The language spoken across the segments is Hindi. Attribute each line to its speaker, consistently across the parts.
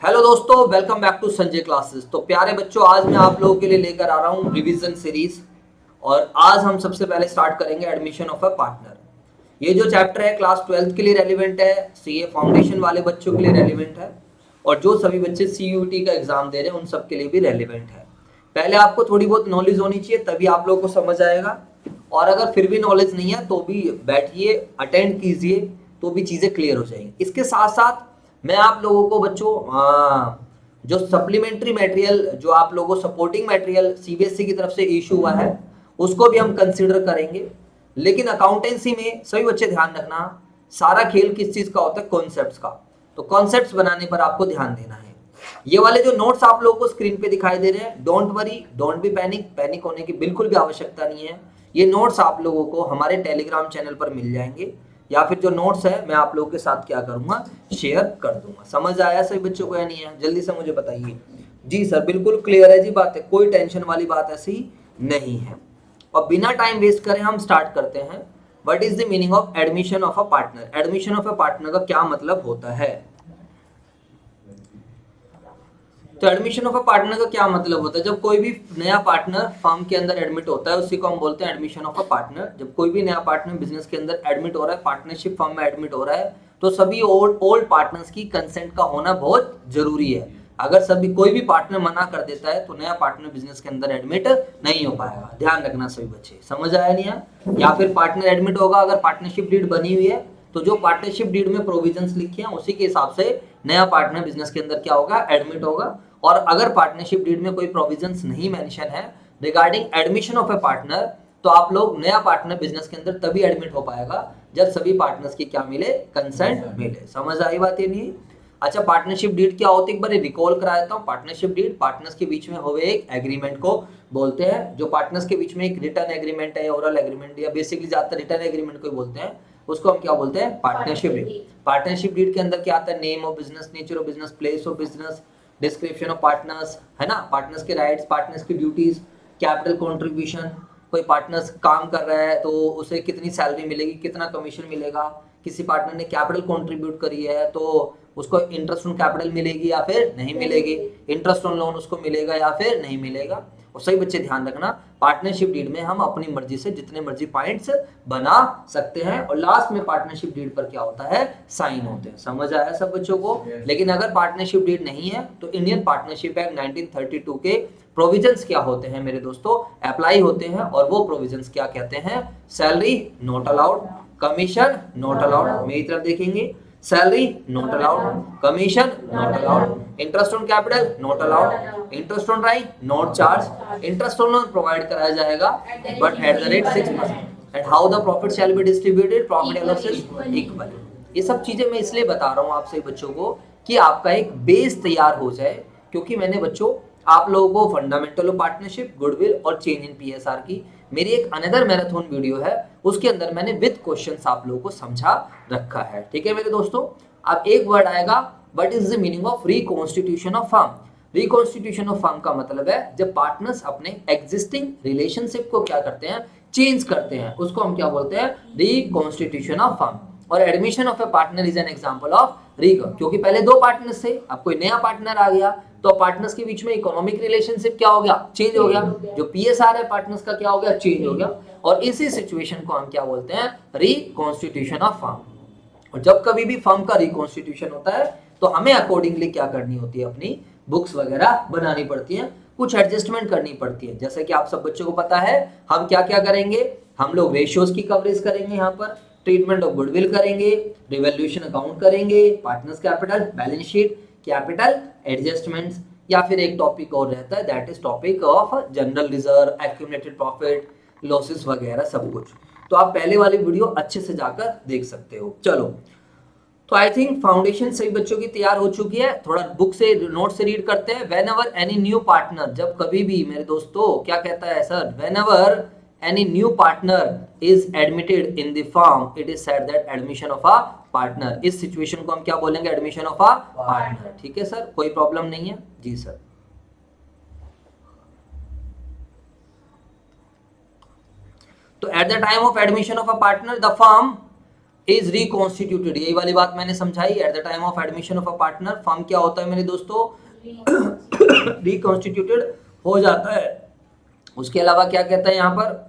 Speaker 1: हेलो दोस्तों, welcome back to Sanjay classes. तो प्यारे बच्चों, आज मैं आप लोगों के लिए लेकर आ रहा हूँ रिवीजन सीरीज। और आज हम सबसे पहले स्टार्ट करेंगे एडमिशन ऑफ अ पार्टनर। ये जो चैप्टर है क्लास 12th के लिए रेलिवेंट है, सीए फाउंडेशन वाले बच्चों के लिए रेलिवेंट है, और जो सभी बच्चे सीयूटी का एग्जाम दे रहे हैं उन सब के लिए भी रेलिवेंट है। पहले आपको थोड़ी बहुत नॉलेज होनी चाहिए, तभी आप लोगों को समझ आएगा। और अगर फिर भी नॉलेज नहीं है तो भी बैठिए, अटेंड कीजिए, तो भी चीज़ें क्लियर हो जाएंगी। इसके साथ साथ मैं आप लोगों को बच्चों जो सप्लीमेंट्री मटेरियल, जो आप लोगों को सपोर्टिंग मटेरियल सीबीएसई की तरफ से इशू हुआ है, उसको भी हम कंसिडर करेंगे। लेकिन अकाउंटेंसी में सभी बच्चे ध्यान रखना, सारा खेल किस चीज का होता है? कॉन्सेप्ट्स का। तो कॉन्सेप्ट्स बनाने पर आपको ध्यान देना है। ये वाले जो नोट्स आप लोगों को स्क्रीन पे दिखाई दे रहे हैं, don't worry, don't be panic, panic होने की बिल्कुल भी आवश्यकता नहीं है। ये नोट्स आप लोगों को हमारे टेलीग्राम चैनल पर मिल जाएंगे, या फिर जो नोट्स है मैं आप लोगों के साथ क्या करूंगा, शेयर कर दूंगा। समझ आया सभी बच्चों को या नहीं है? जल्दी से मुझे बताइए। जी सर, बिल्कुल क्लियर है जी, बात है, कोई टेंशन वाली बात ऐसी नहीं है। और बिना टाइम वेस्ट करें हम स्टार्ट करते हैं। What is the meaning of admission of a partner? Admission of a partner का क्या मतलब होता है? तो एडमिशन ऑफ अ पार्टनर का क्या मतलब होता है? जब कोई भी नया पार्टनर फर्म के अंदर एडमिट होता है, उसी को हम बोलते हैं एडमिशन ऑफ अ पार्टनर। जब कोई भी नया पार्टनर बिजनेस के अंदर एडमिट हो रहा है, पार्टनरशिप फर्म में एडमिट हो रहा है, तो सभी ओल्ड पार्टनर्स की कंसेंट का होना बहुत जरूरी है। अगर सभी कोई भी पार्टनर मना कर देता है तो नया पार्टनर बिजनेस के अंदर एडमिट नहीं हो पाएगा। ध्यान रखना सभी बच्चे, समझ आया नहीं है? या फिर पार्टनर एडमिट होगा, अगर पार्टनरशिप डीड बनी हुई है तो जो पार्टनरशिप डीड में प्रोविजंस लिखे हैं उसी के हिसाब से नया पार्टनर बिजनेस के अंदर क्या होगा, एडमिट होगा। और अगर पार्टनरशिप डीड में कोई प्रोविजंस नहीं मेंशन है regarding admission of a partner, तो आप लोग नया पार्टनर बिजनेस के अंदर तभी एडमिट हो पाएगा जब सभी पार्टनर्स की क्या मिले, कंसेंट मिले। समझ आई बात ये नहीं? अच्छा, पार्टनरशिप डीड क्या होती है एक बार रिकॉल करा देता हूँ। पार्टनरशिप डीड पार्टनर्स के बीच में हुए एक एग्रीमेंट को बोलते हैं। जो पार्टनर्स के बीच में एक रिटर्न एग्रीमेंट है, ओरल एग्रीमेंट, या बेसिकली ज्यादातर रिटर्न एग्रीमेंट को बोलते हैं, उसको हम क्या बोलते हैं? Partnership deed. पार्टनरशिप डीड के अंदर क्या आता है? Name of business, nature of business, place of business, description of partners, है ना, पार्टनर्स के राइट्स, पार्टनर्स की ड्यूटीज, कैपिटल कंट्रीब्यूशन, कोई पार्टनर्स काम कर रहा है तो उसे कितनी सैलरी मिलेगी, कितना कमीशन मिलेगा, किसी पार्टनर ने कैपिटल कंट्रीब्यूट करी है तो उसको इंटरेस्ट ऑन कैपिटल मिलेगी या फिर नहीं मिलेगी, इंटरेस्ट ऑन लोन उसको मिलेगा या फिर नहीं मिलेगा। और सही बच्चे ध्यान रखना, पार्टनरशिप डीड में हम अपनी मर्जी से जितने मर्जी पॉइंट्स बना सकते हैं, और लास्ट में पार्टनरशिप डीड पर क्या होता है? साइन होते हैं। समझ आया सब बच्चों को? लेकिन अगर पार्टनरशिप डीड नहीं है तो इंडियन पार्टनरशिप एक्ट 1932 के प्रोविजंस क्या होते हैं मेरे दोस्तों? अप्लाई होते हैं। और वो प्रोविजंस क्या कहते हैं? Salary not allowed, commission not allowed, मेरी तरफ देखेंगे, salary not allowed, commission not allowed, interest on capital not allowed, interest on right not charge, interest on loan provide कराया जाएगा but at the rate 6%, and how the profit shall be distributed, profit and losses equal. ये सब चीजें मैं इसलिए बता रहा हूँ आपसे बच्चों को कि आपका एक बेस तैयार हो जाए, क्योंकि मैंने बच्चों आप लोगों को फंडामेंटल ऑफ पार्टनरशिप, गुडविल और चेंज इन पीएसआर की मेरी एक अनदर मैराथन वीडियो है, उसके अंदर मैंने विद क्वेश्चंस आप लोगों को समझा रखा है। ठीक है मेरे दोस्तों? अब एक वर्ड आएगा, what is the meaning of reconstitution of firm? Reconstitution of firm का मतलब है जब पार्टनर्स अपने एग्जिस्टिंग रिलेशनशिप को क्या करते हैं? चेंज करते हैं, उसको हम क्या बोलते हैं? Reconstitution of firm. और admission of a partner is an example of क्योंकि पहले दो पार्टनर्स थे, अब कोई नया पार्टनर आ गया, तो पार्टनर्स के बीच में इकोनॉमिक रिलेशनशिप क्या हो गया? चेंज हो गया। जो पीएसआर है पार्टनर्स का क्या हो गया? चेंज हो गया। और इसी सिचुएशन को हम क्या बोलते हैं? Reconstitution of firm. और जब कभी भी फर्म का रिकॉन्स्टिट्यूशन होता है तो हमें अकॉर्डिंगली क्या करनी होती है? अपनी बुक्स वगैरह बनानी पड़ती है, कुछ एडजस्टमेंट करनी पड़ती है। जैसे कि आप सब बच्चों को पता है हम क्या क्या करेंगे, हम लोग रेशियोज की कवरेज करेंगे, यहाँ पर ट्रीटमेंट ऑफ गुडविल करेंगे, रिवैल्यूएशन अकाउंट करेंगे, partners capital, balance sheet, capital adjustments, या फिर एक टॉपिक और रहता है, that is topic of general reserve, accumulated profit, losses वगैरह सब कुछ। तो आप पहले वाली वीडियो अच्छे से जाकर देख सकते हो। चलो, तो आई थिंक फाउंडेशन सभी बच्चों की तैयार हो चुकी है। थोड़ा बुक से, नोट से रीड करते हैं। When ever any new partner, जब कभी भी मेरे दोस्तों क्या कहता है sir? When ever any new partner is admitted in the firm, it is said that admission of a partner. इस सिचुएशन को हम क्या बोलेंगे? Admission of a partner. ठीक है सर, कोई प्रॉब्लम नहीं है? जी सर। तो at the time of admission of a partner the firm is reconstituted, यही वाली बात मैंने समझाई। At the time of admission of a partner firm क्या होता है मेरे दोस्तों, रिकॉन्स्टिट्यूटेड हो जाता है। उसके अलावा क्या कहता है यहाँ पर,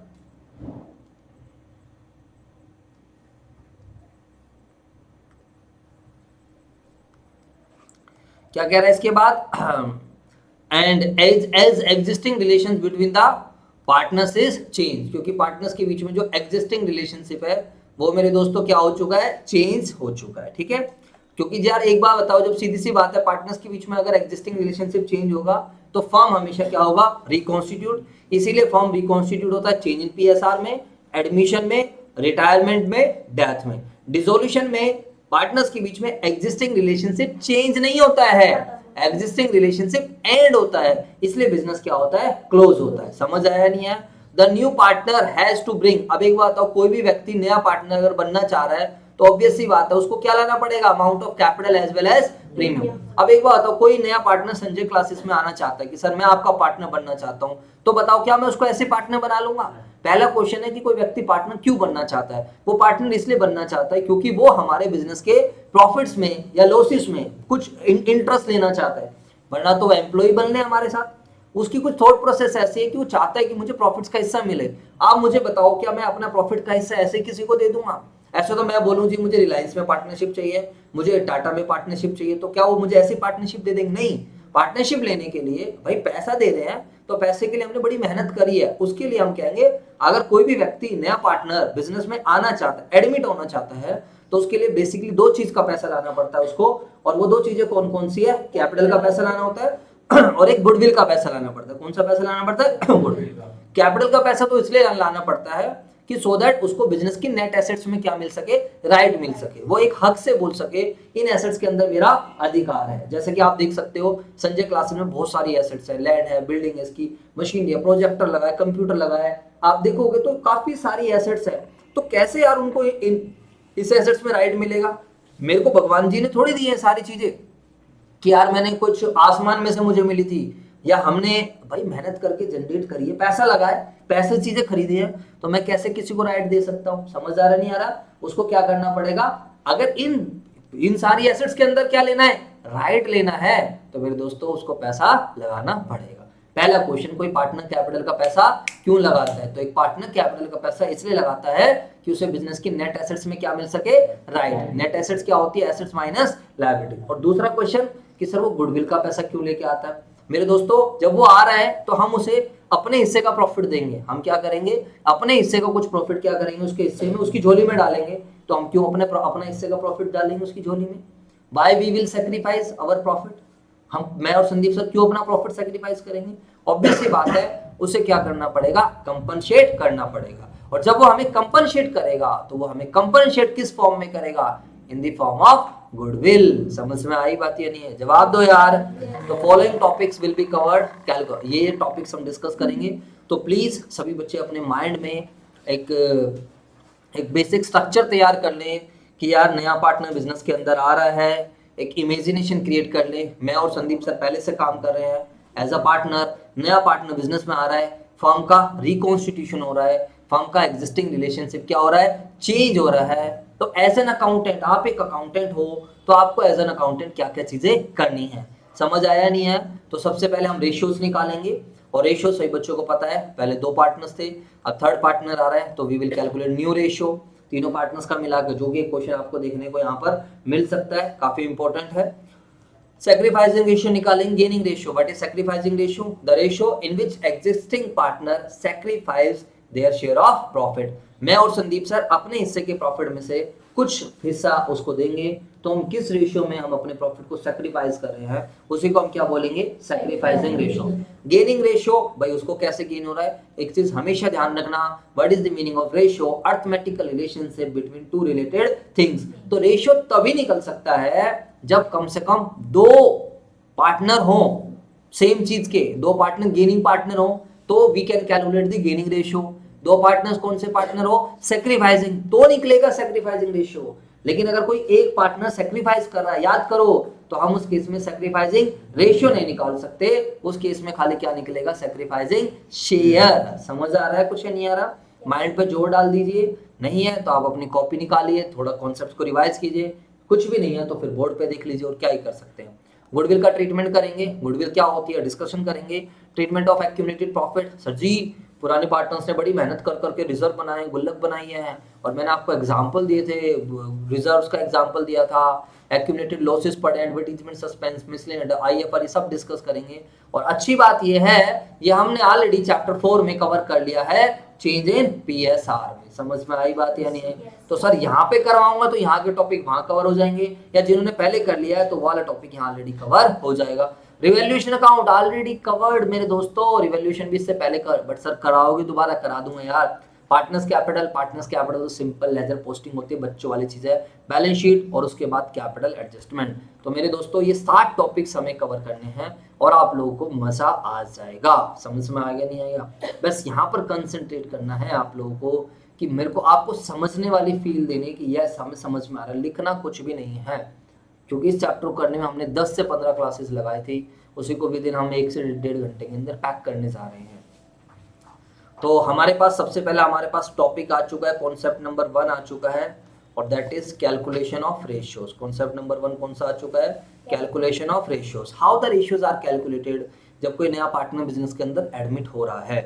Speaker 1: क्या कह रहा है इसके बाद, and as existing relation between the partners is change, क्योंकि पार्टनर्स के बीच में जो एग्जिस्टिंग रिलेशनशिप है वो मेरे दोस्तों क्या हो चुका है, चेंज हो चुका है। ठीक है, क्योंकि यार एक बात बताओ, जब सीधी सी बात है पार्टनर्स के बीच में अगर एग्जिस्टिंग रिलेशनशिप चेंज होगा तो फर्म हमेशा क्या होगा, रिकॉन्स्टिट्यूट। इसीलिए फर्म रिकॉन्स्टिट्यूट होता है चेंज इन पीएसआर में, एडमिशन में, रिटायरमेंट में, डेथ में। डिसोल्यूशन में पार्टनर्स के बीच में एग्जिस्टिंग रिलेशनशिप चेंज नहीं होता है, एग्जिस्टिंग रिलेशनशिप एंड होता है, इसलिए बिजनेस क्या होता है, क्लोज होता है। समझ आया नहीं है? The new partner has to bring, अब एक बात बताओ, कोई भी व्यक्ति नया पार्टनर अगर बनना चाह रहा है तो ऑब्वियस सी बात है उसको क्या लाना पड़ेगा, amount of capital as well as premium. अब एक बात बताओ, कोई नया पार्टनर संजय क्लासेस में आना चाहता है कि सर मैं आपका पार्टनर बनना चाहता हूं, तो बताओ क्या मैं उसको ऐसे पार्टनर बना लूंगा? पहला क्वेश्चन है कि कोई व्यक्ति पार्टनर क्यों बनना चाहता है। वो पार्टनर इसलिए बनना चाहता है क्योंकि वो हमारे बिजनेस के प्रॉफिट्स में या लॉसेस में कुछ इंटरेस्ट लेना चाहता है, वरना तो एम्प्लॉय बनने हमारे साथ। उसकी कुछ थॉट प्रोसेस ऐसी है कि वो चाहता है कि मुझे प्रॉफिट्स का हिस्सा मिले। आप मुझे बताओ क्या मैं अपना प्रॉफिट का हिस्सा ऐसे किसी को दे दूंगा? ऐसे तो मैं बोलूं जी मुझे रिलायंस में पार्टनरशिप चाहिए, मुझे टाटा में पार्टनरशिप चाहिए, तो क्या वो मुझे ऐसी पार्टनरशिप दे देंगे? नहीं। पार्टनरशिप लेने के लिए भाई पैसा दे रहे हैं तो पैसे के लिए हमने बड़ी मेहनत करी है, उसके लिए हम कहेंगे अगर कोई भी व्यक्ति नया पार्टनर बिजनेस में आना चाहता है, एडमिट होना चाहता है, तो उसके लिए बेसिकली दो चीज का पैसा लाना पड़ता है उसको, और वो दो चीजें कौन कौन सी है, कैपिटल का पैसा लाना होता है और एक गुडविल का पैसा लाना पड़ता है। कौन सा पैसा लाना पड़ता है? गुडविल का। कैपिटल का पैसा तो इसलिए लाना पड़ता है कि सो दैट उसको बिजनेस की नेट एसेट्स में क्या मिल सके, राइट मिल सके, वो एक हक से बोल सके इन एसेट्स के अंदर मेरा अधिकार है। जैसे कि आप देख सकते हो संजय क्लासेस में बहुत सारी एसेट्स है, लैंड है, बिल्डिंग है, इसकी मशीनरी है, प्रोजेक्टर लगा है, कंप्यूटर लगा है, आप देखोगे तो काफी सारी एसेट्स है। तो कैसे यार उनको इस एसेट्स में राइट मिलेगा? मेरे को भगवान जी ने थोड़ी दी है सारी चीजें कि यार मैंने कुछ आसमान में से मुझे मिली थी, या हमने भाई मेहनत करके जनरेट करी है, पैसा लगाए, पैसे चीजें खरीदी है, तो मैं कैसे किसी को राइट दे सकता हूं? समझ आ रहा नहीं आ रहा? उसको क्या करना पड़ेगा, अगर इन सारी एसेट्स के अंदर क्या लेना है, राइट लेना है, तो मेरे दोस्तों उसको पैसा लगाना पड़ेगा। पहला क्वेश्चन, कोई पार्टनर कैपिटल का पैसा क्यों लगाता है? तो एक पार्टनर कैपिटल का पैसा इसलिए लगाता है कि उसे बिजनेस की नेट एसेट्स में क्या मिल सके, राइट। नेट एसेट्स क्या होती है? Assets minus liability. और दूसरा क्वेश्चन कि सर वो गुडविल का पैसा क्यों लेके आता है? मेरे दोस्तों जब वो आ रहा है तो हम उसे अपने हिस्से का प्रॉफिट देंगे। हम क्या करेंगे, अपने हिस्से का कुछ प्रॉफिट क्या करेंगे, उसके हिस्से में उसकी झोली में डालेंगे। तो हम क्यों अपना हिस्से का प्रॉफिट डालेंगे उसकी झोली में? By we will sacrifice our profit. मैं और संदीप सर क्यों अपना प्रॉफिट सेक्रीफाइस करेंगे? ऑब्वियस सी बात है, उसे क्या करना पड़ेगा, कंपनसेट करना पड़ेगा। और जब वो हमें कंपनसेट करेगा तो वो हमें कंपनसेट किस फॉर्म में करेगा, in the form of goodwill. समझ में आई बात या नहीं है? जवाब दो यार। तो following topics will be covered calculus, ये टॉपिक्स हम डिस्कस करेंगे। तो प्लीज सभी बच्चे अपने माइंड में एक बेसिक स्ट्रक्चर तैयार कर लें कि यार नया पार्टनर बिजनेस के अंदर आ रहा है, एक इमेजिनेशन क्रिएट कर ले। मैं और संदीप सर पहले से काम कर रहे हैं एज अ पार्टनर, नया पार्टनर बिजनेस में आ रहा है, फर्म का रिकॉन्स्टिट्यूशन हो रहा है, फर्म का एग्जिस्टिंग रिलेशनशिप क्या हो रहा है, चेंज हो रहा है। तो एज एन अकाउंटेंट, आप एक अकाउंटेंट हो तो आपको एज एन अकाउंटेंट क्या क्या चीजें करनी है। समझ आया नहीं है? तो सबसे पहले हम रेशियोज निकालेंगे, और रेशियो सभी बच्चों को पता है, पहले दो पार्टनर्स थे, अब थर्ड पार्टनर आ रहा है, तो we will calculate new ratio. तीनों पार्टनर्स का मिलाकर जो भी एक क्वेश्चन आपको देखने को यहाँ पर मिल सकता है, काफी इंपॉर्टेंट है। Sacrificing ratio निकालेंगे, gaining ratio. What is sacrificing ratio? The ratio in which existing partner sacrifice their share of profit. मैं और संदीप सर अपने हिस्से के प्रॉफिट में से कुछ हिस्सा उसको देंगे, तो हम किस रेशियो में हम अपने प्रॉफिट को सैक्रिफाइस कर रहे हैं, उसी को हम क्या बोलेंगे, सैक्रिफाइसिंग रेशियो। गेनिंग रेशियो, भाई उसको कैसे गेन हो रहा है, एक चीज हमेशा ध्यान रखना, what is the meaning of ratio, arithmetical relationship between two related things. तो रेशियो तभी निकल सकता है जब कम से कम दो पार्टनर हो सेम चीज के, दो पार्टनर गेनिंग पार्टनर हो, तो we can calculate the gaining ratio. दो पार्टनर्स कौन से पार्टनर हो, सैक्रिफाइसिंग, तो निकलेगा सैक्रिफाइसिंग रेशियो। लेकिन अगर कोई एक पार्टनर सैक्रिफाइस कर रहा है, याद करो, तो हम उस केस में सैक्रिफाइसिंग रेशियो नहीं निकाल सकते, उस केस में खाली क्या निकलेगा, सैक्रिफाइसिंग शेयर। समझ आ रहा है कुछ नहीं आ रहा? माइंड पे जोर डाल दीजिए, नहीं है तो आप अपनी कॉपी निकालिए, थोड़ा कॉन्सेप्ट को रिवाइज कीजिए, कुछ भी नहीं है तो फिर बोर्ड पे देख लीजिए और क्या ही कर सकते हैं। गुडविल का ट्रीटमेंट करेंगे, गुडविल क्या होती है डिस्कशन करेंगे। Treatment of accumulated profit, sir ji पुराने पार्टनर्स ने बड़ी मेहनत कर करके रिजर्व बनाए, गुल्लक बनाई है, और मैंने आपको एग्जाम्पल दिए थे, रिजर्व्स का एग्जाम्पल दिया था, एक्यूमुलेटेड लॉसेस पढ़े, एडवर्टीजमेंट सस्पेंस मिसलेनियस आईएफआर सब डिस्कस करेंगे। और अच्छी बात ये है ये हमने ऑलरेडी चैप्टर 4 में कवर कर लिया है, चेंज इन पीएसआर में। समझ में आई बात या नहीं है? तो सर यहाँ पे करवाऊंगा तो यहाँ के टॉपिक वहां कवर हो जाएंगे, या जिन्होंने पहले कर लिया है तो वाला टॉपिक यहाँ ऑलरेडी कवर हो जाएगा। रिवैल्यूएशन अकाउंट ऑलरेडी कवर्ड मेरे दोस्तों, रिवैल्यूएशन भी इससे पहले कर, बट सर कराओगे दोबारा करा दूंगा यार। पार्टनर्स कैपिटल तो सिंपल लेजर पोस्टिंग होती है, बच्चों वाली चीज है, बैलेंस शीट और उसके बाद कैपिटल एडजस्टमेंट। तो मेरे दोस्तों ये 7 टॉपिक्स हमें कवर करने हैं और आप लोगों को मजा आ जाएगा। समझ में आ गया नहीं आएगा? बस यहाँ पर कंसंट्रेट करना है आप लोगों को कि मेरे को आपको समझने वाली फील देने की, यस हमें समझ में आ रहा है, लिखना कुछ भी नहीं है, क्योंकि इस चैप्टर को करने में हमने 10 से 15 क्लासेस लगाई थी, उसी को विदिन हम 1 से 1.5 घंटे के अंदर पैक करने जा रहे हैं। तो हमारे पास सबसे पहला हमारे पास टॉपिक आ चुका है, कॉन्सेप्ट नंबर 1 आ चुका है, और that is calculation of ratios. Concept number 1 कौन सा आ चुका है? Calculation of ratios. How the ratios are calculated जब कोई नया पार्टनर बिजनेस के अंदर एडमिट हो रहा है।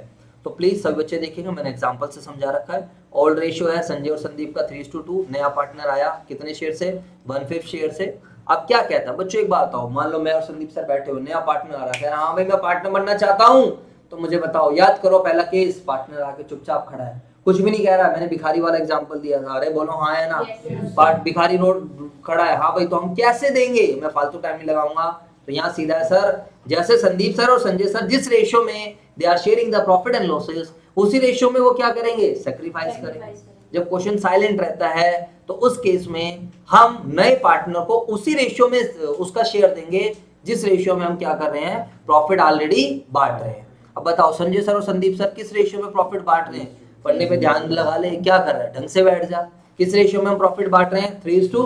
Speaker 1: तो प्लीज सभी बच्चे देखेंगे, मैंने एग्जांपल से समझा रखा है। ओल्ड रेशियो है संजय और संदीप का 3:2, नया पार्टनर आया कितने शेयर से? 1/5 शेयर से। अब क्या कहता है बच्चों, एक बात बताओ, मान लो मैं और संदीप सर बैठे हो, नया पार्टनर आ रहा है, हाँ भाई मैं पार्टनर बनना चाहता हूँ, तो मुझे बताओ, याद करो पहला केस, पार्टनर आके चुपचाप खड़ा है, कुछ भी नहीं कह रहा है, मैंने भिखारी वाला एग्जांपल दिया था, अरे बोलो हाँ है ना, भिखारी रोड खड़ा है, हाँ भाई तो हम कैसे देंगे, मैं फालतू टाइम नहीं लगाऊंगा। तो यहाँ सीधा है सर, जैसे संदीप सर और संजय सर जिस रेशियो में they are sharing the profit and losses, उसी रेशियो में वो क्या करेंगे? सैक्रिफाइस करेंगे। जब क्वेश्चन साइलेंट रहता है तो उस केस में हम नए पार्टनर को उसी रेशियो में उसका शेयर देंगे जिस रेशियो में हम क्या कर रहे हैं? प्रॉफिट ऑलरेडी बांट रहे हैं। अब बताओ संजय सर और संदीप सर किस रेशियो में प्रॉफिट बांट रहे हैं? पढ़ने पे ध्यान लगा ले, क्या कर रहा है, ढंग से बैठ जा। किस रेशियो में हम प्रॉफिट बांट रहे हैं? 3:2।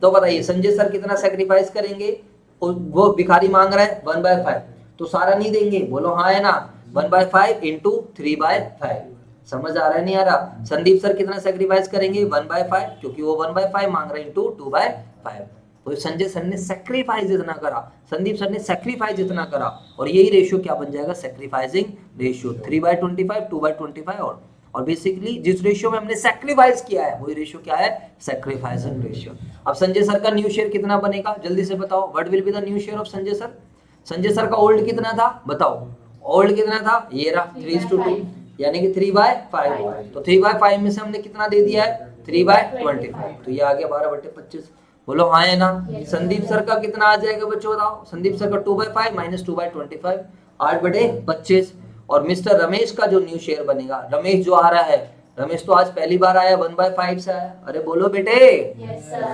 Speaker 1: तो बताइए संजय सर कितना सैक्रिफाइस करेंगे? वो भिखारी मांग रहा है 1/5, तो सारा नहीं देंगे, बोलो हाँ है ना, 1/5 इंटू 3/5। समझ आ रहा है नहीं आ रहा? संदीप सर कितना सैक्रिफाइस करेंगे? 1/5, क्योंकि वो 1/5 मांग रहे हैं, इंटू 2/5। तो संजय सर ने सैक्रिफाइस इतना करा, संदीप सर ने सैक्रिफाइस इतना करा, और यही रेशियो क्या बन जाएगा? Sacrificing ratio. 3/25, 2/25, और बेसिकली जिस रेशियो में हमने सैक्रिफाइस किया है वही रेशियो क्या है? Sacrificing ratio. अब संजय सर का न्यू शेयर कितना बनेगा? जल्दी से बताओ, what will be the new share of Sanjay sir? Sanjay sir का ओल्ड कितना था बताओ? ओल्ड कितना था? ये रहा 3:2, यानी कि 3/5। तो 3/5 में से हमने कितना दे दिया है? 3/25, तो ये आ गया 12/25। बोलो हाँ है ना? संदीप सर का कितना आ जाएगा बच्चों बताओ? संदीप सर का 2/5 माइनस 2/25, 8/25। और मिस्टर रमेश का जो न्यू शेयर बनेगा, रमेश जो आ रहा है, रमेश तो आज पहली बार आया, 1/5 से आया, अरे बोलो बेटे।
Speaker 2: yes, sir.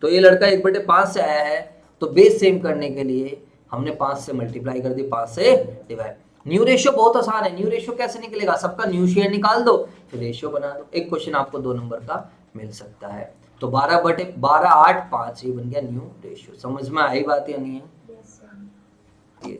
Speaker 1: तो ये लड़का 1/5 से आया है, तो बेस सेम करने के लिए हमने 5 से मल्टीप्लाई कर दी, 5 से डिवाइड। न्यू रेशियो बहुत आसान है, न्यू रेशियो कैसे निकलेगा? सबका न्यू शेयर निकाल दो, फिर रेशियो बना दो। एक क्वेश्चन आपको 2 नंबर का मिल सकता है। तो 12/12, 8, 5 ये बन गया न्यू रेशियो। समझ में आई बात या नहीं है? ये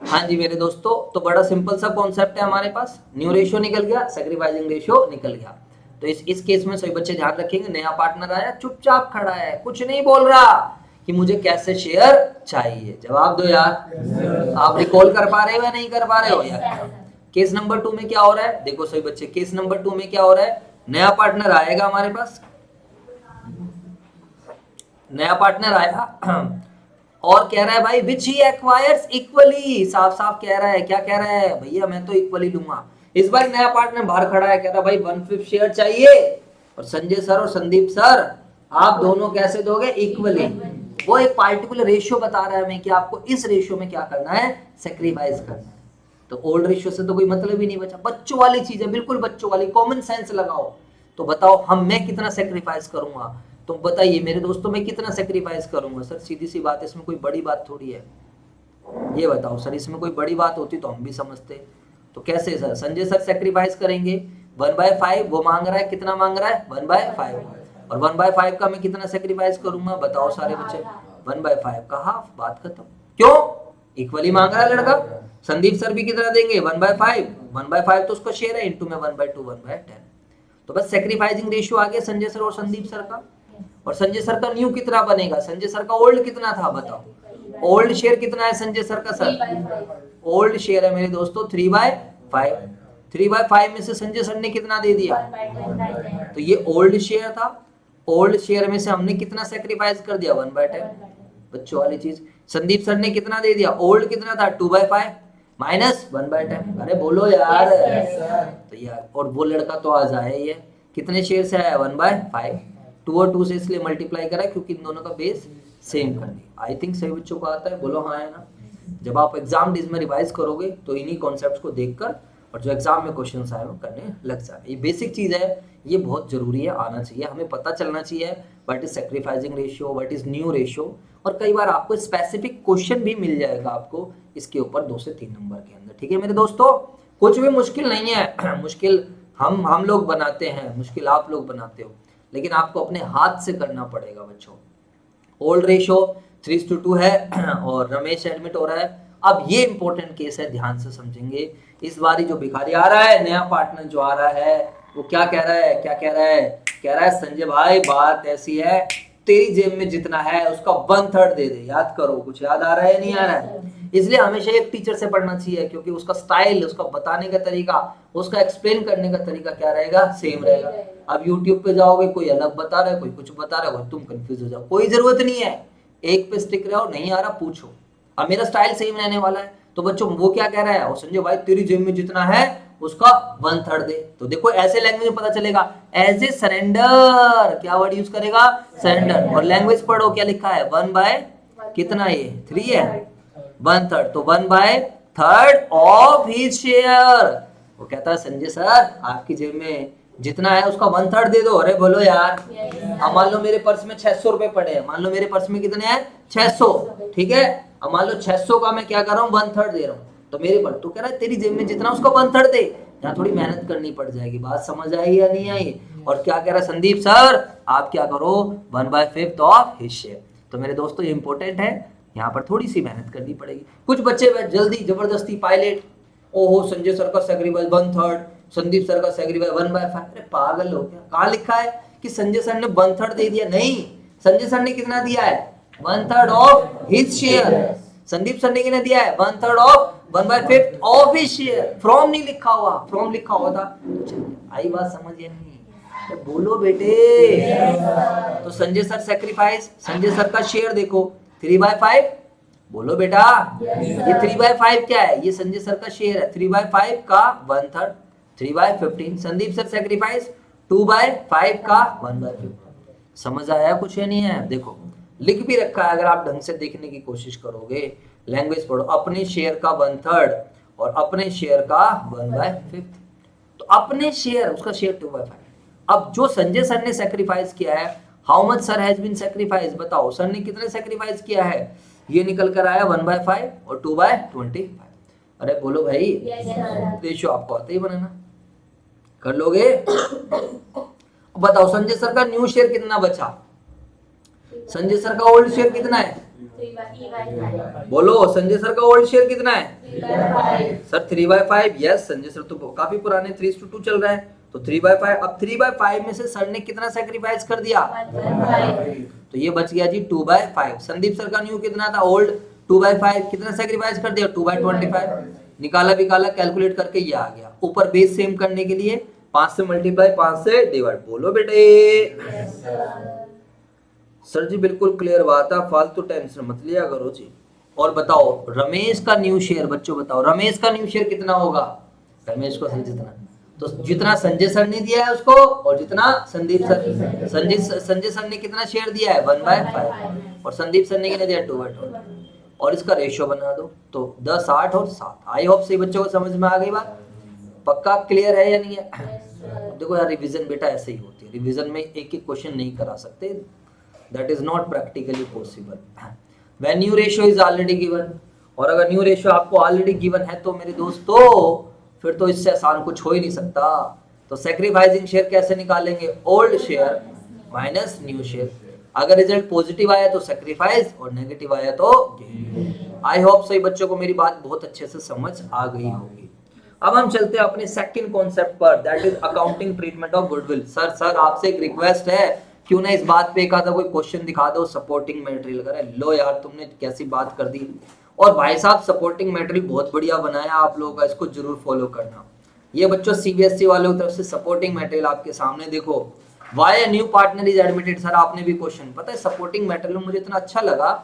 Speaker 1: हाँ जी मेरे दोस्तों, तो बड़ा सिंपल सा कॉन्सेप्ट है हमारे पास। न्यू रेशियो निकल गया, सैक्रिफाइसिंग रेशियो निकल गया। तो इस केस में सभी बच्चे ध्यान रखेंगे, नया पार्टनर आया, चुपचाप खड़ा है, कुछ नहीं बोल रहा कि मुझे कैसे शेयर चाहिए। जवाब दो यार। आप रिकॉल कर पा रहे हो या नहीं कर पा रहे हो यार? केस नंबर 2 में क्या हो रहा है? देखो सभी बच्चे, केस नंबर 2 में क्या हो रहा है? नया पार्टनर आएगा हमारे पास, नया पार्टनर आया और कह रहा है भाई विच ही एक्वायर्स इक्वली, साफ साफ कह रहा है, क्या कह रहा है? भैया मैं तो इक्वली लूंगा। इस बार नया पार्टनर बाहर खड़ा है, कह रहा है भाई 1/5 शेयर चाहिए, और संजय सर और संदीप सर आप दोनों कैसे दोगे? इक्वली। वो एक पार्टिकुलर रेशियो बता रहा है हमें कि आपको इस रेशियो में क्या करना है? सैक्रिफाइस करना है। तो ओल्ड रेशियो से तो कोई मतलब ही नहीं बचा, बच्चों वाली चीज है, बिल्कुल बच्चों वाली, कॉमन सेंस लगाओ। तो बताओ मैं कितना सैक्रिफाइस करूंगा? तो बताइए मेरे दोस्तों, मैं कितना सैक्रिफाइस करूंगा? सर सीधी सी बात है, इसमें कोई बड़ी बात थोड़ी है, ये बताओ सर, इसमें कोई बड़ी बात होती तो हम भी समझते। तो कैसे सर? संजय सर सैक्रिफाइस करेंगे 1/5, वो मांग रहा है, कितना मांग रहा है? 1/5, और 1/5 का मैं कितना सैक्रिफाइस करूंगा? बताओ सारे बच्चे, 1/5 का हाफ, बात खत्म। क्यों? इक्वली मांग रहा है लड़का। संदीप सर भी कितना देंगे? 1/5, 1/5 तो उसका शेयर है, इंटू में 1/2, 1/10। तो बस सेक्रीफाइसिंग रेशियो आ गया संजय सर और संदीप सर का। और संजय सर का न्यू कितना बनेगा, संजय सर का ओल्ड कितना था बताओ, ओल्ड शेयर कितना है संजय सर का सर, ओल्ड शेयर है मेरे दोस्तों 3/5, 3/5 में से संजय सर ने कितना दे दिया, तो ये ओल्ड शेयर था, ओल्ड शेयर में से हमने कितना सेक्रीफाइस कर दिया 1/10, बच्चों वाली चीज। संदीप सर ने कितना दे दिया, ओल्ड कितना था 2/5 माइनस 1/10, अरे बोलो यार तो यार, और वो लड़का तो आज आया ही है, कितने शेयर से आया 1/5, 2 और 2 से इसलिए मल्टीप्लाई करा क्योंकि इन दोनों का बेस सेम कर दिया। आई थिंक सभी बच्चों को आता है, बोलो हाँ है ना। जब आप एग्जाम डेज में रिवाइज करोगे तो इन्हीं कॉन्सेप्ट्स को देखकर और जो एग्जाम में क्वेश्चंस आए वो करने लग जाए। ये बेसिक चीज है, ये बहुत जरूरी है, आना चाहिए, हमें पता चलना चाहिए what is sacrificing ratio, what is new ratio. और कई बार आपको स्पेसिफिक क्वेश्चन भी मिल जाएगा आपको इसके ऊपर 2 से 3 नंबर के अंदर। ठीक है मेरे दोस्तों, कुछ भी मुश्किल नहीं है, मुश्किल हम लोग बनाते हैं, मुश्किल आप लोग बनाते हो, लेकिन आपको अपने हाथ से करना पड़ेगा बच्चों। ओल्ड रेशियो 3:2 है और रमेश एडमिट हो रहा है। अब ये इंपॉर्टेंट केस है, ध्यान से समझेंगे। इस बारी जो भिखारी आ रहा है, नया पार्टनर जो आ रहा है, वो क्या कह रहा है, क्या कह रहा है, कह रहा है संजय भाई बात ऐसी है, तेरी जेब में जितना है उसका 1/3 दे दे। याद करो, कुछ याद आ रहा है नहीं आ रहा है? इसलिए हमेशा एक टीचर से पढ़ना चाहिए, क्योंकि उसका स्टाइल, उसका बताने का तरीका, उसका एक्सप्लेन करने का तरीका क्या रहेगा, सेम रहेगा। अब YouTube पे जाओगे, कोई अलग बता रहा है, कोई कुछ बता रहा है, तुम कंफ्यूज हो जाओ। कोई जरूरत नहीं है, एक पे स्टिक रहो, नहीं आ रहा पूछो। अब मेरा स्टाइल सेम रहने वाला है, तो बच्चों वो क्या कह रहा है, और संजय भाई तेरी जेब में जितना है उसका 1/3 दे। तो देखो ऐसे लैंग्वेज में पता चलेगा, एज ए सरेंडर, क्या वर्ड यूज करेगा, सरेंडर। और लैंग्वेज पढ़ो क्या लिखा है, 1/, कितना ये 3 है, 1/3, तो 1/3 ऑफ हिज शेयर। वो कहता है संजय सर आपकी जेब में जितना है उसका 1/3 दे दो। अरे बोलो यार, अब मान लो मेरे पर्स में 600 रुपए पड़े हैं, मान लो मेरे पर्स में कितने हैं 600, ठीक है। अब मान लो 600 का मैं क्या कर रहा हूँ 1/3 दे रहा हूँ, तो मेरे पर तो कह रहा है तेरी जेब में जितना उसका 1/3 दे। यहाँ थोड़ी मेहनत करनी पड़ जाएगी, बात समझ आई या नहीं आई? और क्या कह रहा है संदीप सर, आप क्या करो 1/5 ऑफ हिज शेयर। तो मेरे दोस्तों ये इंपॉर्टेंट है, यहाँ पर थोड़ी सी मेहनत करनी पड़ेगी। कुछ बच्चे जल्दी जबरदस्ती पायलट, ओहो संजय सर का सेक्रीफाइस 1/3, संदीप सर का सेक्रीफाइस 1/5। अरे पागल हो क्या, कहाँ लिखा है कि संजय सर ने 1/3 दे दिया? नहीं, संजय सर ने कितना दिया है 1/3 of his share. Sandeep sir ने कितना दिया है 1/3 of 1/5 of his share. From नहीं लिखा हुआ, फ्रॉम लिखा हुआ था। आई बात समझ या नहीं? बोलो बेटे। तो Sanjay sir sacrifice, Sanjay sir का शेयर देखो 3/5, बोलो बेटा। ये 3/5 क्या है, ये संजय सर का शेयर है, 3/5 का 1/3, 3/15। संदीप सर सेक्रीफाइस 2/5 का 1/5। समझ आया कुछ या नहीं है? देखो लिख भी रखा है, अगर आप ढंग से देखने की कोशिश करोगे, लैंग्वेज पढ़ो, अपने शेयर का 1/3 और अपने शेयर का 1/5। तो अपने शेयर, उसका शेयर 2/5। अब जो संजय सर ने सेक्रीफाइस किया है, how much sir has been sacrifice, बताओ सर ने कितने सेक्रीफाइस किया है? ये निकल कर आया 1/5 और 2/25। अरे बोलो भाई, रेशियो आपको आता ही बनाना, कर लोगे? बताओ संजय सर का न्यू शेयर कितना बचा, संजय सर का ओल्ड शेयर कितना है, बोलो संजय सर का ओल्ड शेयर कितना है? सर 3/5। यस, संजय सर तो काफी पुराने, 3:2 चल रहा है, तो 3/5। अब 3/5 में से सर ने कितना सेक्रीफाइस कर दिया, तो ये बच गया जी 2/5। संदीप सर का न्यू कितना था, ओल्ड 2/5, कितना सेक्रीफाइस कर दिया 2/25। निकाला निकाला कैलकुलेट करके ये आ गया। ऊपर बेस सेम करने के लिए 5 से मल्टीप्लाई, 5 से डिवाइड। बोलो बेटे। सर जी बिल्कुल क्लियर बात है, फालतू टेंशन मत लिया करो जी। और बताओ रमेश का न्यू शेयर, बच्चों बताओ रमेश का न्यू शेयर कितना होगा? रमेश को सर जितना, तो जितना संजय सर ने दिया है उसको, और जितना संदीप सर, संजय सर ने कितना शेयर दिया है 1/5 और संदीप सर ने कितना दिया 2/2। और इसका रेशियो बना दो, तो 10, 8 और 7। आई होप सही बच्चों को समझ में आ गई बात, पक्का क्लियर है या नहीं है? देखो यार रिवीजन बेटा ऐसे ही होती है, रिवीजन में एक एक क्वेश्चन नहीं करा सकते, that is not practically possible when new ratio is already given. और अगर न्यू रेशियो आपको ऑलरेडी गिवन है तो मेरे दोस्तों फिर तो इससे आसान कुछ हो ही नहीं सकता। तो सेक्रीफाइसिंग शेयर कैसे निकालेंगे, old share minus new share. अगर रिजल्ट पॉजिटिव आया तो सेक्रीफाइस और नेगेटिव आया तो गेन। आई होप सही बच्चों को मेरी बात बहुत अच्छे से समझ आ गई होगी। अब हम चलते हैं अपने सेकंड कॉन्सेप्ट पर, that is accounting treatment of goodwill. Sir आपसे एक रिक्वेस्ट है, क्यों ना इस बात पे एक आधा कोई क्वेश्चन दिखा दो सपोर्टिंग मटेरियल करे। लो यार तुमने कैसी बात कर दी। और भाई साहब सपोर्टिंग मटेरियल बहुत बढ़िया बनाया आप लोगों का, इसको जरूर फॉलो करना। ये बच्चों सीबीएसई वालों की तरफ से सपोर्टिंग मटेरियल आपके सामने देखो। Why a new partner is admitted. Sir आपने भी क्वेश्चन, पता है सपोर्टिंग मटेरियल मुझे इतना अच्छा लगा,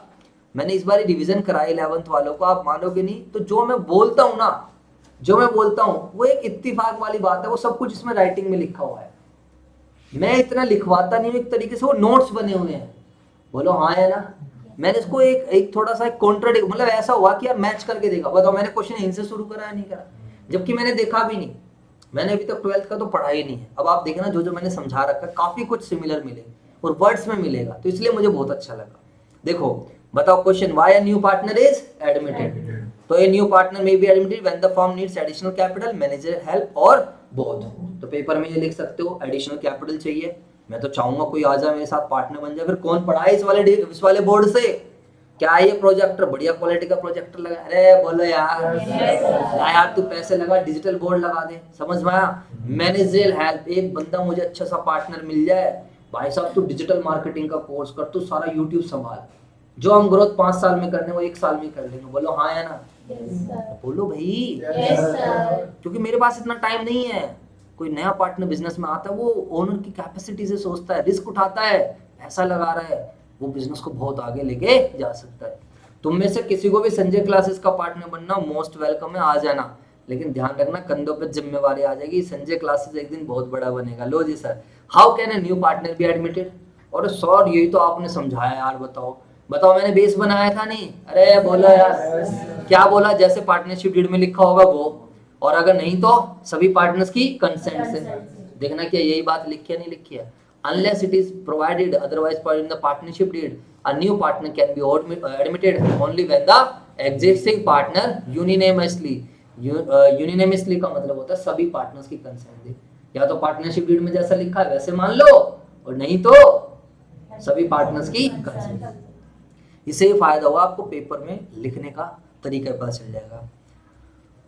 Speaker 1: मैंने इस बार रिवीजन कराई 11th वालों को, आप मानोगे नहीं। तो जो मैं बोलता हूँ ना, जो मैं बोलता हूँ वो एक इत्तेफाक वाली बात है, वो सब कुछ इसमें राइटिंग में लिखा हुआ है। मैं इतना लिखवाता नहीं हूँ, एक तरीके से वो नोट्स बने हुए हैं। बोलो हाँ है ना। मैंने इसको एक थोड़ा सा कॉन्ट्राडिक्ट, मतलब ऐसा हुआ कि यार मैच करके देखा। बताओ मैंने क्वेश्चन इनसे शुरू करा है नहीं करा, जबकि मैंने देखा भी नहीं, मैंने अभी तक 12th का तो पढ़ा ही नहीं है। अब आप देखना जो जो मैंने समझा रखा है काफी कुछ सिमिलर मिले और वर्ड्स में मिलेगा, तो इसलिए मुझे बहुत अच्छा लगा। देखो बताओ question, why a new partner is admitted. तो a new partner may be admitted when the firm needs additional capital, manager help और बोथ। तो पेपर में ये लिख सकते हो एडिशनल कैपिटल चाहिए। मैं तो चाहूंगा कोई आ जाए मेरे साथ पार्टनर बन जाए। फिर कौन पढ़ाए इस वाले बोर्ड से, क्या ये प्रोजेक्टर बढ़िया क्वालिटी का प्रोजेक्टर लगा। अरे बोलो यार यार तू पैसे लगा डिजिटल बोर्ड लगा दे, समझ में आया। मैनेजरियल हेल्प, एक बंदा मुझे अच्छा सा पार्टनर मिल जाए। भाई साहब तू डिजिटल मार्केटिंग का कोर्स कर, तू सारा यूट्यूब संभाल, जो हम ग्रोथ 5 साल में करने वो 1 साल में कर लेंगे। बोलो हाँ या ना। बोलो भाई। क्योंकि मेरे पास इतना टाइम नहीं है। कोई नया पार्टनर बिजनेस में आता है, वो ओनर की कैपेसिटी से सोचता है, रिस्क उठाता है, पैसा लगा रहा है, वो बिजनेस को बहुत आगे लेके जा सकता है। तुम में से किसी को भी संजय क्लासेस का पार्टनर बनना मोस्ट वेलकम है, आ जाना। लेकिन ध्यान रखना कंधों पे जिम्मेवारी आ जाएगी, संजय क्लासेस एक दिन बहुत बड़ा बनेगा। लो जी sir, how can a new partner be admitted. और सर यही तो आपने समझाया यार, बताओ बताओ मैंने बेस बनाया था नहीं। अरे बोलो यार, क्या बोला, जैसे पार्टनरशिप डीड में लिखा होगा वो, और अगर नहीं तो सभी पार्टनर्स की कंसेंट से। देखना क्या यही बात लिखी है नहीं लिखी है। Unless it is provided otherwise per in the partnership deed, a new partner can be admitted only when the existing partner unanimously unanimously का मतलब होता है सभी पार्टनर्स की कंसेंट दे। या तो पार्टनरशिप डीड में जैसा लिखा है वैसे मान लो, और नहीं तो सभी पार्टनर्स की कंसेंट। इससे ये फायदा होगा आपको, पेपर में लिखने का तरीका पता चल जाएगा।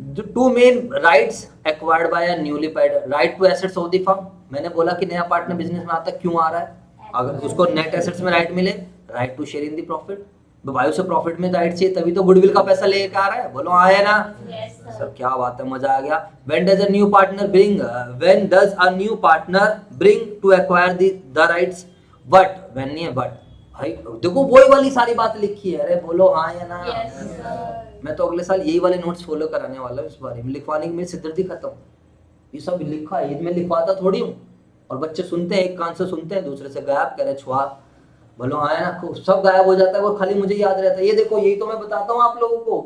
Speaker 1: The two main rights acquired by a newly paid, right to assets of the firm। मैंने बोला कि नया पार्टनर बिजनेस में आता क्यों आ रहा है, अगर उसको नेट एसेट्स में राइट मिले, right to share in the profit. भाई उसे प्रॉफिट में राइट चाहिए, तभी तो गुडविल का पैसा लेके आ रहा है। बोलो आया ना। सर क्या बात है, मजा आ गया। when does a new partner bring when does a new partner bring to acquire the rights, but when नहीं है but। भाई देखो वही वाली सारी बात लिखी है। अरे बोलो हाँ या ना। मैं तो अगले साल यही वाले नोट्स फॉलो कराने वाला हूँ, इस बारे में लिखवाने की मेरी सिद्धि खत्म। ये सब लिखा है, मैं लिखवाता थोड़ी हूँ। और बच्चे सुनते हैं, एक कान से सुनते हैं, दूसरे से गायब करे छुआ। बोलो हाँ ना, सब गायब हो जाता है, वो खाली मुझे याद रहता है। ये देखो यही तो मैं बताता हूँ आप लोगों को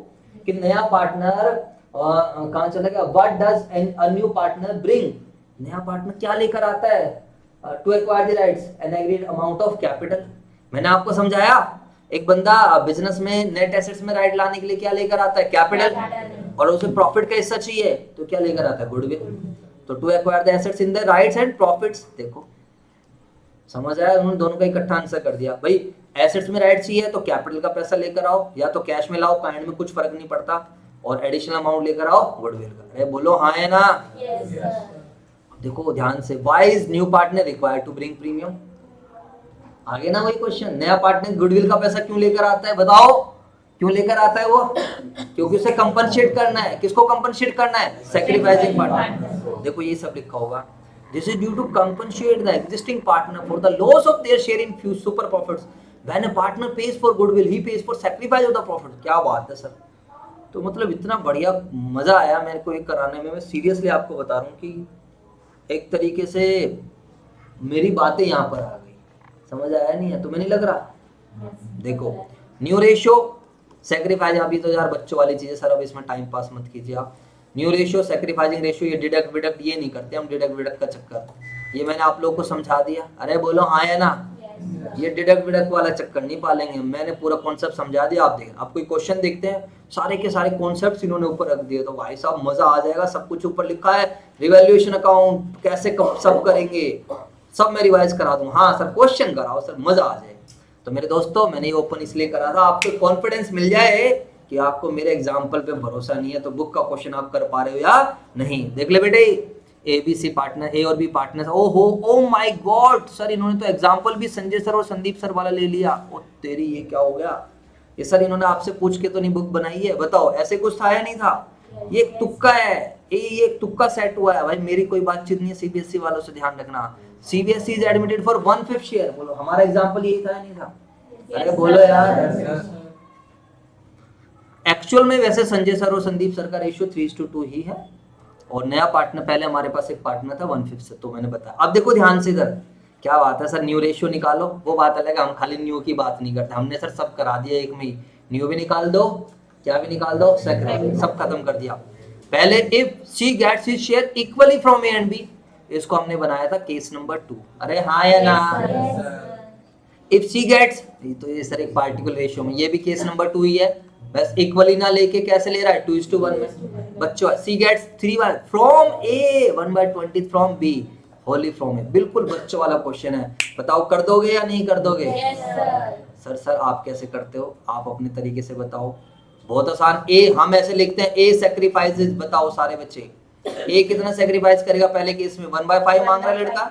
Speaker 1: कि नया पार्टनर कहाँ चला गया। What does a new partner bring. नया पार्टनर क्या लेकर आता है, to acquire the rights an agreed amount of capital. मैंने आपको समझाया, एक बंदा बिजनेस में नेट एसेट्स में राइट लाने के लिए क्या लेकर आता है, कैपिटल, और उसे प्रॉफिट का हिस्सा चाहिए तो क्या लेकर आता है, गुडविल। तो to acquire the assets in the rights and profits. देखो समझ आया, उन्होंने दोनों का इकट्ठा आंसर कर दिया। भाई एसेट्स में राइट चाहिए तो कैपिटल का पैसा लेकर आओ, या तो कैश में लाओ, काइंड में कुछ फर्क नहीं पड़ता, और एडिशनल अमाउंट लेकर आओ गुडविल का। अरे बोलो हाँ है ना। देखो ध्यान से, why is new partner required to bring premium. आगे ना वही क्वेश्चन, नया पार्टनर गुडविल का पैसा क्यों लेकर आता है, बताओ क्यों लेकर आता है वो। क्योंकि उसे कंपनसेट करना है। किसको कंपनसेट करना है, सैक्रिफाइसिंग पार्टनर। देखो ये सब लिखा होगा, this is due to compensate the existing partner for the loss of their share in few super profits when a partner pays for goodwill he pays for sacrifice of the profit. क्या बात है सर। तो मतलब इतना बढ़िया मजा आया मेरे को ये कराने में। मैं सीरियसली आपको बता रहा हूँ कि एक तरीके से मेरी बातें यहाँ पर आ गई, समझ आया नहीं है तुम्हें, नहीं लग रहा। देखो न्यू रेशियो सैक्रिफाइस, अभी तो यार बच्चों वाली चीजें सर, अब इसमें टाइम पास मत कीजिए आप। न्यू रेशियो सैक्रिफाइसिंग रेशियो, ये डिडक्ट विडक्ट ये नहीं करते हम, डिडक्ट विडक्ट का चक्कर ये मैंने आप लोगों को समझा दिया। अरे बोलो हाँ या ना। ये डिडक्ट विडक्ट वाला चक्कर नहीं पालेंगे, मैंने पूरा कॉन्सेप्ट समझा दिया। आप देखें, आप कोई क्वेश्चन देखते हैं, सारे के सारे कॉन्सेप्ट्स इन्होंने ऊपर रख दिए, तो भाई साहब मजा आ जाएगा। सब कुछ ऊपर लिखा है, रिवैल्यूएशन अकाउंट कैसे सब करेंगे, सब मैं रिवाइज करा दूं। हाँ सर क्वेश्चन कराओ सर, मजा आ जाए। तो मेरे दोस्तों मैंने ये ओपन इसलिए करा था आपको कॉन्फिडेंस मिल जाए कि आपको मेरे एग्जाम्पल पे भरोसा नहीं है तो बुक का क्वेश्चन आप कर पा रहे हो या नहीं। देख ले बेटे, ए बी सी पार्टनर, ए और बी पार्टनर। ओ हो, ओ माय गॉड सर, इन्होंने तो एग्जाम्पल भी संजय सर और संदीप सर वाला ले लिया। ओ तेरी, ये क्या हो गया? ये सर इन्होंने आपसे पूछ के तो नहीं बुक बनाई है? बताओ, ऐसे कुछ था या नहीं था? ये एक तुक्का है, ये एक तुक्का सेट हुआ है भाई। मेरी कोई बातचीत नहीं है सीबीएसई वालों से, ध्यान रखना। CBSE is admitted for 1/5 share. बोलो हमारा एग्जाम्पल यही था या नहीं था? अरे बोलो यार। एक्चुअल में वैसे संजय सर और संदीप सर का रेशियो 3:2 ही है, और नया पार्टनर, पहले हमारे पास एक पार्टनर था 1/5 से, तो मैंने बताया। अब देखो ध्यान से इधर, क्या बात है सर न्यू रेशियो निकालो, वो बात अलग है, हम खाली न्यू की बात नहीं करते, हमने सर सब करा दिया एक में ही। न्यू भी निकाल दो, क्या भी निकाल दो, सब खत्म कर दिया। पहले if C gets his share equally from A and B, इसको हमने बनाया था केस नंबर 2। अरे हाँ या ना? इफ सी गेट्स, तो ये सर एक पार्टिकुलर रेशियो में, ये भी केस नंबर 2 ही है, बस इक्वली ना लेके कैसे ले रहा है, 2:1 में। बच्चों सी गेट्स 3 बार from A, 1/20 from B, wholly from A. बिल्कुल बच्चों वाला क्वेश्चन है, बताओ कर दोगे या नहीं कर दोगे? सर आप कैसे करते हो, आप अपने तरीके से बताओ। बहुत आसान, ए हम ऐसे लिखते हैं, ए सैक्रिफाइसेस, बताओ सारे बच्चे, ए कितना सैक्रिफाइस करेगा? पहले केस में 1/5 मांग रहा है लड़का,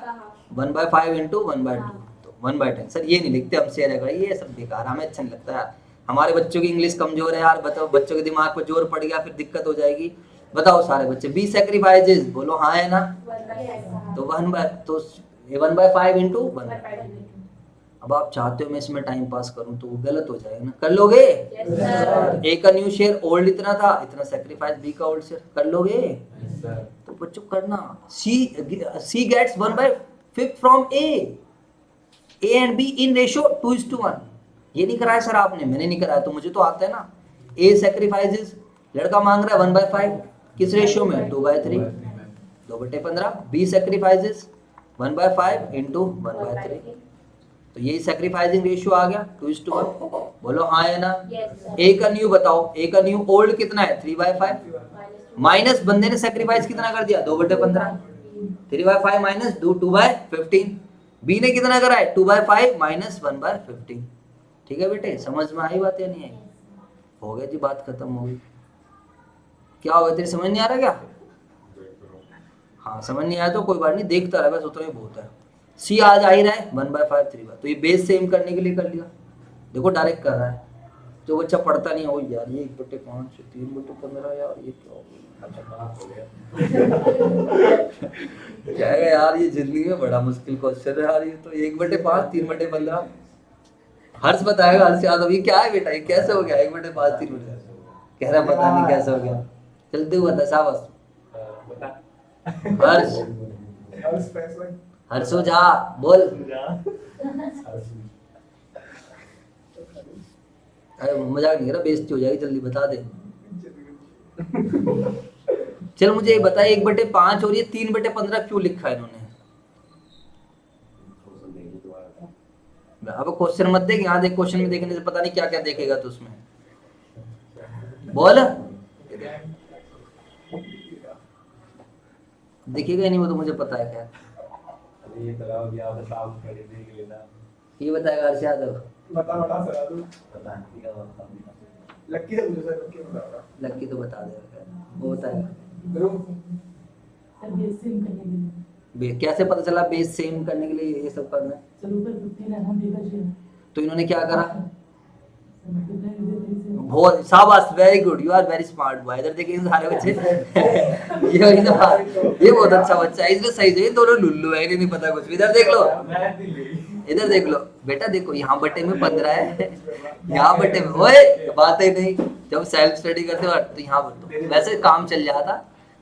Speaker 1: 1/5 इंटू 1/2, तो 1/10। सर ये नहीं लिखते हम, शेयर है, ये सब बेकार, हमें अच्छा नहीं लगता है। हमारे बच्चों की इंग्लिश कमजोर है यार, बताओ, बच्चों के दिमाग पर जोर पड़ गया फिर दिक्कत हो जाएगी। बताओ सारे बच्चे, बी सैक्रिफाइसेस, बोलो हाँ है ना? तो 1/5 इंटू 1/2। अब आप चाहते हो मैं इसमें टाइम पास करूं तो वो गलत हो जाएगा ना, कर लोगे? ए का न्यू शेयर ओल्ड इतना था, इतना सैक्रिफाइस बी का ओल्ड शेयर, कर लोगे? तो बच्चों करना। C gets 1/5 from A and B in ratio 2:1। ये नहीं कराया सर आपने, मैंने नहीं कराया, तो मुझे तो आता है ना। ए सैक्रिफाइसेस, लड़का मांग रहा है 1/5, किस रेशियो में? 2/3, 2/15। बी सैक्रिफाइसेस 1/5 इंटू 1/3, तो यही सैक्रिफाइसिंग रेशियो आ गया 2:1। बोलो हाँ है ना? ए का न्यू बताओ, ए का न्यू ओल्ड कितना है? 3/5, माइनस बंदे ने सैक्रिफाइस कितना कर दिया? 2/15, 3/5 माइनस 2/15। बी ने कितना करा है? 2/5 माइनस 1/15। ठीक है बेटे, समझ में आई बात या नहीं आई? हो गया जी, बात खत्म हो गई। क्या हो गया, तेरी समझ नहीं आ रहा क्या? हाँ समझ नहीं आया तो कोई बात नहीं, देखता रहा, बस उतना ही बहुत है। सी आज आ ही रहा है 1/5 3/5, तो ये बेस सेम करने के लिए कर लिया। देखो डायरेक्ट कर रहा है, जो बच्चा पढ़ता नहीं हो यार, ये 1/5 3/15 यार, ये क्या हो क्या है यार, ये जिंदगी में बड़ा मुश्किल क्वेश्चन है यार, ये तो 1/5 3/15। हर्ष बताएगा, हर्ष यादव, ये क्या है बेटा, ये कैसे हो गया 1/5 3/15? कह रहा पता नहीं कैसे हो गया, चलते हुआ बता शाबाश। हर्ष, हर्षो जा बोल। अरे मजाक नहीं कर रहा, बेइज्जती हो जाएगी, जल्दी बता दे। चल मुझे ये बता, 1/5 और ये 3/15 क्यों लिखा है इन्होंने? अब क्वेश्चन मत देख, यहाँ देख, क्वेश्चन में देखने से पता नहीं क्या क्या देखेगा तो उसमें बोल। दिखेगा नहीं वो तो मुझे पता है। क्या ये बताएगा हर्ष यादव? लक्की तो बता देगा, वो बताएगा। कैसे पता चला बेस सेम करने के लिए ये सब करना है? तो इन्होंने क्या करा? बहुत शाबाश, very good, you are very smart boy. इधर देखिए सारे बच्चे ये बहुत अच्छा बच्चा है, इसलिए सही से दोनों लुल्लू है, इन्हें नहीं पता कुछ भी। इधर देख लो, इधर देख लो बेटा, देखो यहाँ बटे में 15 है, यहाँ बटे में, ओए बात ही नहीं। जब सेल्फ स्टडी करते हो तो यहाँ तो वैसे काम चल जाता,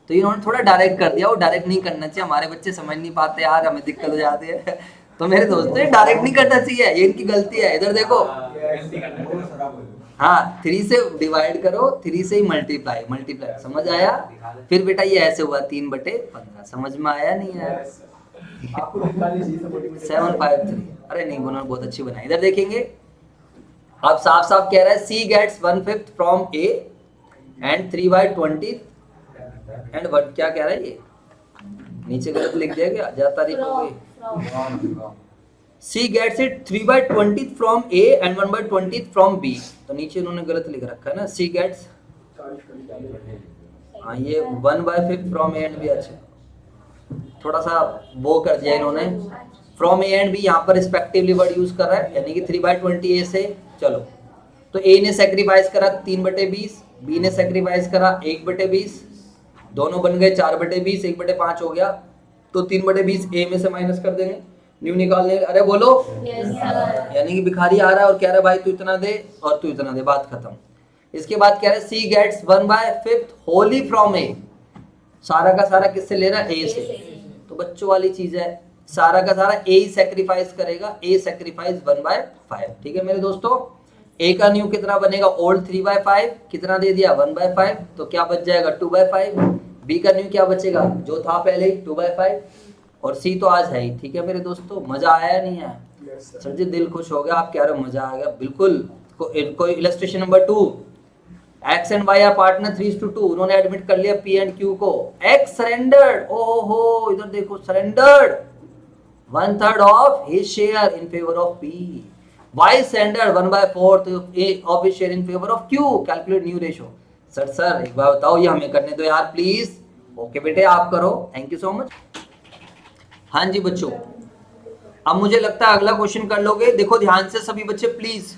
Speaker 1: तो इन्होंने थोड़ा डायरेक्ट कर दिया, वो डायरेक्ट नहीं करना चाहिए, हमारे बच्चे समझ नहीं पाते यार, हमें दिक्कत हो जाती है। तो मेरे दोस्तों ये डायरेक्ट नहीं करना चाहिए, ये इनकी गलती है। इधर देखो, हाँ 3 से डिवाइड करो, 3 से ही मल्टीप्लाई, समझ आया? फिर बेटा ये ऐसे हुआ 3/15, समझ में आया नहीं आया? 753, अरे नहीं उन्होंने बहुत अच्छी बनाई। इधर देखेंगे, अब साफ साफ कह रहा है C gets 1/5 from A and 3/20 and what, क्या कह रहा है ये? नीचे गलत लिख दिया क्या? जाता रही हो गई। C gets it 3/20 from A and 1/20 from B. तो नीचे उन्होंने गलत लिख रखा है ना, सी गेट्स, हाँ ये 1/5 फ्रॉम ए एंड बी। अच्छा थोड़ा सा वो कर दिया इन्होंने, फ्रॉम ए एंड बी यहाँ पर रिस्पेक्टिवली वर्ड यूज कर रहा है, यानी कि 3/20 ए से। चलो तो ए ने सेक्रीफाइस करा 3/20, बी ने सेक्रीफाइस करा 1/20, दोनों बन गए 4/20, 1/5 हो गया। तो 3/20 ए में से माइनस कर देंगे, न्यू निकालने। अरे बोलो यानी कि भिखारी आ रहा है और कह रहा है भाई तू इतना दे और तू इतना दे, बात खत्म। इसके बाद कह रहे हैं सी गेट्स 1/5 होली फ्रॉम ए, सारा का सारा किससे ले रहा है, ए से। तो बच्चों वाली चीज है, सारा का सारा ए ही सेक्रीफाइस करेगा, ए सेक्रीफाइस 1/5। ठीक है मेरे दोस्तों, ए का न्यू कितना बनेगा, ओल्ड 3/5, कितना दे दिया 1/5, तो क्या बच जाएगा 2/5। बी का न्यू क्या बचेगा, जो था पहले ही 2/5, और सी तो आज है ही। ठीक है मेरे दोस्तों, मजा आया या नहीं आया? सर जी दिल खुश हो गया, आप कह रहे हो मजा आ गया, बिल्कुल। कोई illustration number 2, X and Y are partner 3:2, उन्होंने एडमिट कर लिया पी एंड क्यू को। एक्स सरेंडर्ड, ओहो इधर देखो, surrendered 1/3 of his share in favour of P. Y surrendered 1/4 of his share in favour of Q. Calculate new ratio. Sir एक बार बताओ, ये हमें करने दो यार प्लीज। ओके बेटे आप करो, थैंक यू सो मच। हाँ जी बच्चों, अब मुझे लगता है अगला क्वेश्चन कर लोगे। देखो ध्यान से सभी बच्चे प्लीज।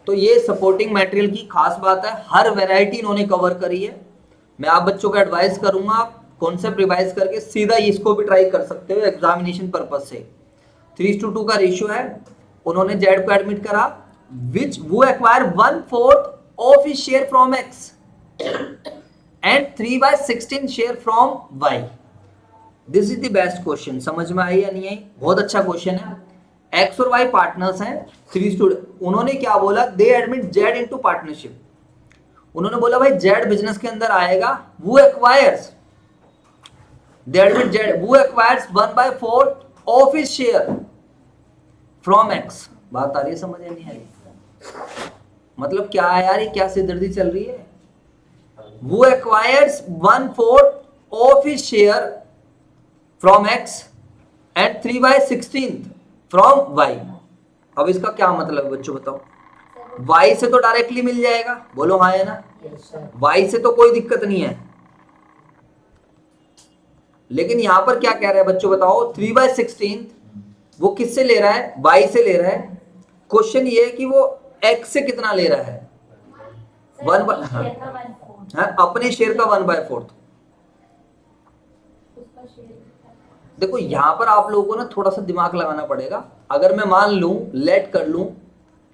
Speaker 1: तो ये सपोर्टिंग मटेरियल की खास बात है, हर वैरायटी इन्होंने कवर करी है। मैं आप बच्चों को एडवाइस करूंगा, आप कॉन्सेप्ट रिवाइज करके सीधा इसको भी ट्राई कर सकते हो एग्जामिनेशन पर्पज से। 3:2 का रेशियो है, उन्होंने जेड को एडमिट करा, विच वो acquire 1/4 of his share from X and 3/16 share from Y. This is the best question. समझ में आई या नहीं आई? बहुत अच्छा क्वेश्चन है। एक्स और वाई पार्टनर्स हैं, 3:2। उन्होंने क्या बोला, दे एडमिट जेड इनटू पार्टनरशिप। उन्होंने बोला भाई जेड बिजनेस के अंदर आएगा, वो एक्वायर्स, दे एडमिट जेड, वो acquires 1/4 of his share from x. बात आ रही है समझ में नहीं आई? मतलब क्या है यार, ये क्या सिरदर्दी चल रही है? वो acquires 1/4 of his share from X and 3/16 from Y. अब इसका क्या मतलब है बच्चों बताओ? वाई से तो डायरेक्टली मिल जाएगा, बोलो हाँ है ना? वाई से तो कोई दिक्कत नहीं है, लेकिन यहां पर क्या कह रहा है बच्चों बताओ? 3/16 वो किससे ले रहा है, वाई से ले रहा है। क्वेश्चन ये है कि वो एक्स से कितना ले रहा है, अपने शेयर का 1/4। देखो यहां पर आप लोगों को ना थोड़ा सा दिमाग लगाना पड़ेगा। अगर मैं मान लूं, लेट कर लूं,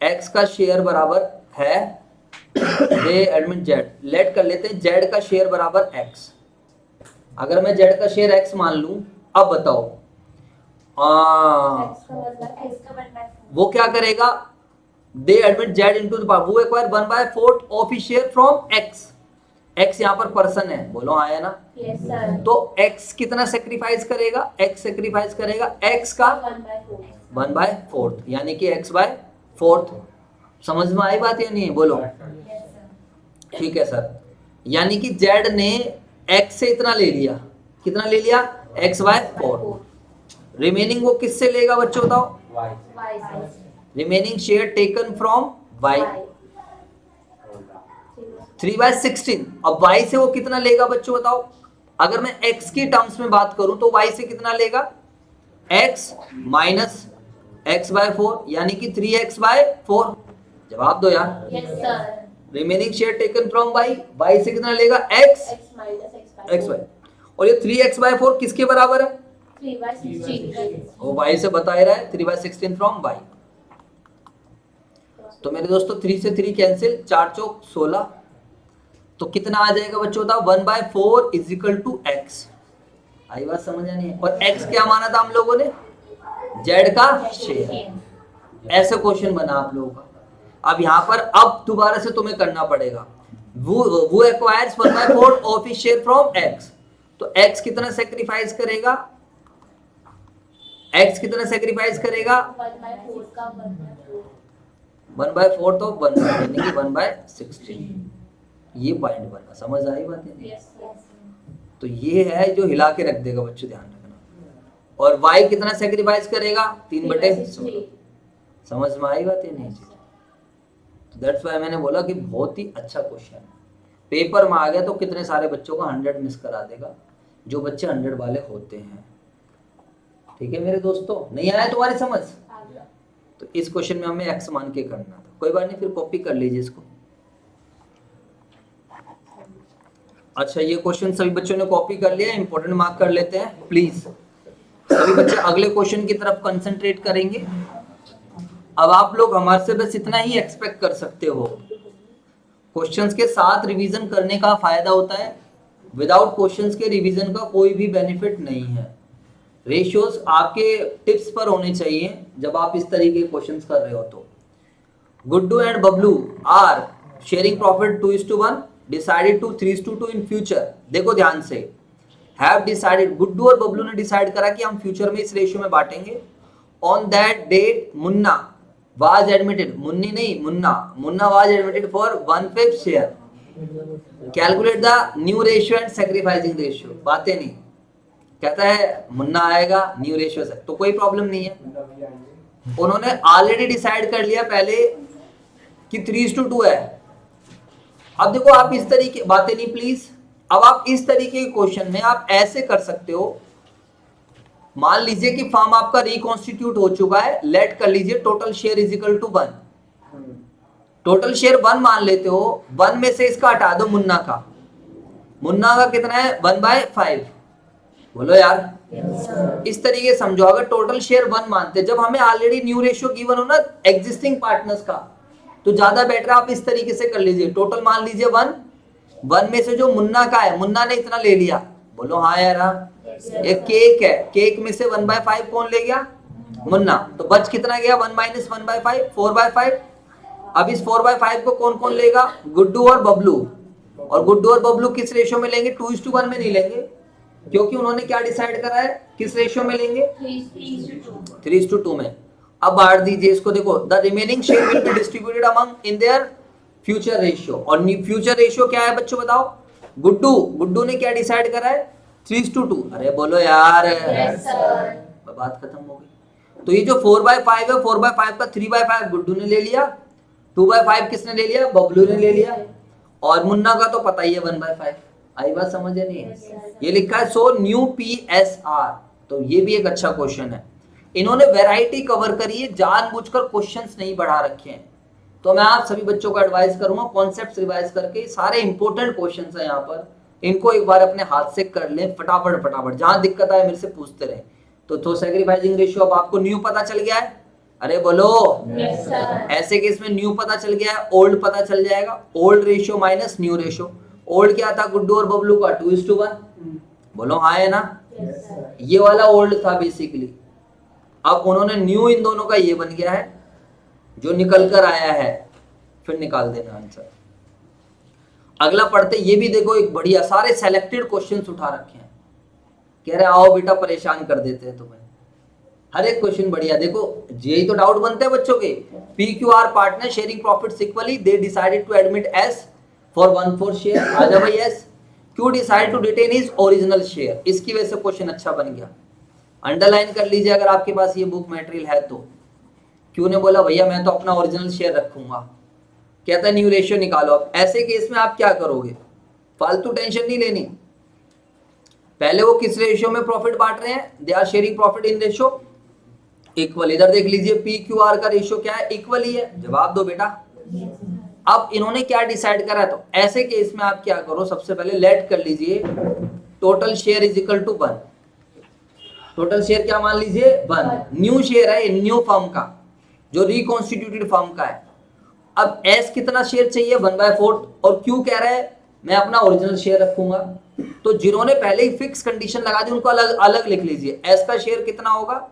Speaker 1: एक्स का शेयर बराबर है दे एडमिट जेड, लेट कर लेते हैं जेड का शेयर बराबर एक्स। अगर मैं जेड का शेयर एक्स मान लूं, अब बताओ वो क्या करेगा, they admit Z into the power, वो acquire 1/4 of his share from X. X यहाँ पर पर्सन है, बोलो आया ना? yes, sir. तो एक्स कितना सेक्रीफाइस करेगा, एक्स सेक्रीफाइस करेगा एक्स का 1/4, यानी कि x/4। समझ में आई बात या नहीं? बोलो yes, ठीक है सर। यानी कि जेड ने एक्स से इतना ले लिया, कितना ले लिया, x/4। रिमेनिंग वो किससे लेगा बच्चों बताओ? Remaining share taken from Y 3/16। अब y से वो कितना लेगा बच्चों बताओ? अगर मैं x की टर्म्स में बात करूं तो y से कितना लेगा, x माइनस x/4, यानी कि 3x/4। जवाब दो यार। yes, sir. Remaining share taken from y से कितना लेगा, x x/4। और ये 3x/4 किसके बराबर है, 3/16। वो y से बता ही रहा है 3/16 फ्रॉम y। तो मेरे दोस्तों 3 से 3 कैंसिल, 4 चौक 16। तो कितना आ जाएगा बच्चों बताओ, 1/4 इज इक्वल टू एक्स। आई बात समझ आनी है? और एक्स क्या माना था हम लोगों ने, जेड का शेयर। ऐसा क्वेश्चन बना आप लोगों का। अब यहाँ पर अब दोबारा से तुम्हें करना पड़ेगा, वो acquires 1/4 of his share from x. तो एक्स कितना सेक्रीफाइस करेगा, एक्स कितना सेक्रीफाइस करेगा, 1/4 तो 1 यानी कि 1/16। ये पॉइंट बना, समझ आई बात है? yes, yes. तो ये है जो हिला के रख देगा बच्चों, ध्यान रखना। और y कितना सेक्रीफाइस करेगा 3/16। समझ में आई बात है नहीं? दैट्स वाई मैंने बोला कि बहुत ही अच्छा क्वेश्चन है, पेपर में आ गया तो कितने सारे बच्चों को 100 मिस करा देगा, जो बच्चे 100 वाले होते हैं। ठीक है मेरे दोस्तों, नहीं आया तुम्हारी समझ? तो इस क्वेश्चन में हमें x मान के करना था, कोई बात नहीं, फिर कॉपी कर लीजिए इसको। अच्छा ये क्वेश्चन सभी बच्चों ने कॉपी कर लिया, इंपॉर्टेंट मार्क कर लेते हैं प्लीज। सभी बच्चे अगले क्वेश्चन की तरफ कंसंट्रेट करेंगे। अब आप लोग हमारे से बस इतना ही एक्सपेक्ट कर सकते हो, क्वेश्चंस के साथ रिवीजन करने का फायदा होता है, विदाउट क्वेश्चंस के रिवीजन का कोई भी बेनिफिट नहीं है। रेशियोज आपके टिप्स पर होने चाहिए जब आप इस तरीके के क्वेश्चंस कर रहे हो। तो Guddu and Bablu are sharing profit 2:1, decided to 3:2 in future. देखो ध्यान से, हैव डिसाइडेड, गुड्डू और बबलू ने डिसाइड करा कि हम फ्यूचर में इस रेशियो में बांटेंगे। On that date Munna was admitted, Munni नहीं Munna, Munna was admitted for 1/5 share. Calculate the new ratio and sacrificing ratio. बातें नहीं, कहता है मुन्ना आएगा न्यू रेशियो से, तो कोई प्रॉब्लम नहीं है। उन्होंने ऑलरेडी डिसाइड कर लिया पहले कि 3:2 है। अब देखो आप इस तरीके, बातें नहीं प्लीज, अब आप इस तरीके के क्वेश्चन में आप ऐसे कर सकते हो, मान लीजिए कि फॉर्म आपका रिकॉन्स्टिट्यूट हो चुका है, लेट कर लीजिए total share is equal to 1, total share 1 मान लेते हो, 1 में से इसका हटा दो मुन्ना का, मुन्ना का कितना है 1/5, बोलो यार इस तरीके समझो। अगर टोटल शेयर 1 मानते, जब हमें ऑलरेडी न्यू रेशियो गिवन हो ना एग्जिस्टिंग पार्टनर्स का, तो ज्यादा बेटर आप इस तरीके से कर लीजिए, टोटल मान लीजिए 1 में से जो मुन्ना का है, मुन्ना ने इतना ले लिया, बोलो हाँ यार, एक केक है, केक में से 1/5 कौन ले गया मुन्ना, तो बच कितना गया 1 - 1/5 4/5। अब इस 4/5 को कौन कौन लेगा, गुड्डू और बबलू, और गुड्डू और बबलू किस रेशियो में लेंगे 2:1 में नहीं लेंगे, क्योंकि उन्होंने क्या डिसाइड करा है, किस रेशियो में लेंगे 3:2 में। अब बांट दीजिए इसको, देखो the remaining share will be distributed among in their future ratio. और फ्यूचर रेशियो क्या है बच्चों बताओ, गुड्डू ने क्या डिसाइड करा है 3:2। अरे बोलो यार, बात खत्म हो गई। तो ये जो 4/5 है, 4/5 का 3/5 गुड्डू ने ले लिया, 2/5 किसने ले लिया, बबलू ने ले लिया, और मुन्ना का तो पता ही है 1/5। आई बात समझ है नहीं? ये लिखा है सो न्यू PSR, तो ये भी एक अच्छा क्वेश्चन है। इन्होंने वैरायटी कवर करी है, जानबूझकर क्वेश्चंस नहीं बढ़ा रखे हैं। तो मैं आप सभी बच्चों को एडवाइस करूंगा कॉन्सेप्ट्स रिवाइज करके, सारे इंपॉर्टेंट क्वेश्चंस हैं यहाँ पर, इनको एक बार अपने हाथ से कर लें फटाफट फटाफट, जहां दिक्कत आए मेरे से पूछते रहे। तो सैक्रिफाइसिंग रेशियो अब आपको न्यू पता चल गया है, अरे बोलो yes, ऐसे केस में न्यू पता चल गया है, ओल्ड पता चल जाएगा, old ratio minus new ratio. Old क्या था गुड्डू और बबलू का 2:1, बोलो हाँ है ना, yes, ये वाला ओल्ड था बेसिकली। अब उन्होंने न्यू इन दोनों का ये बन गया है, जो निकल कर आया है, फिर निकाल देना आंसर। अगला पढ़ते, ये भी देखो एक बढ़िया, सारे सेलेक्टेड क्वेश्चंस उठा रखे हैं, कह रहे आओ बेटा परेशान कर देते हैं तुम्हें, हर एक क्वेश्चन बढ़िया। देखो यही तो डाउट बनते हैं बच्चों के, PQR partner sharing profits equally, they decided to admit S for 1/4 share, आजा भाई S, Q decide to retain his original share, इसकी वजह से क्वेश्चन अच्छा बन गया। अंडरलाइन कर लीजिए अगर आपके पास ये बुक मटेरियल है तो, क्यों ने बोला भैया मैं तो अपना ओरिजिनल शेयर रखूंगा, कहता है न्यू रेशियो निकालो। अब ऐसे केस में आप क्या करोगे, फालतू टेंशन नहीं लेनी, पहले वो किस रेशियो में प्रॉफिट बांट रहे हैं, they are sharing profit in ratio equal. इधर देख लीजिए PQR का रेशियो क्या है, इक्वल ही है, जवाब दो बेटा। अब इन्होंने क्या डिसाइड करा, तो ऐसे केस में आप क्या करो, सबसे पहले लेट कर लीजिए total share is equal to 1, total share क्या मान लीजिए 1, न्यू शेयर है न्यू फर्म का, जो रिकॉन्स्टिट्यूटेड फर्म का है। अब S कितना शेयर चाहिए 1/4, और Q कह रहा है मैं अपना ओरिजिनल शेयर रखूंगा, तो जिन्होंने पहले ही फिक्स कंडीशन लगा दी उनको अलग अलग लिख लीजिए। S का शेयर कितना होगा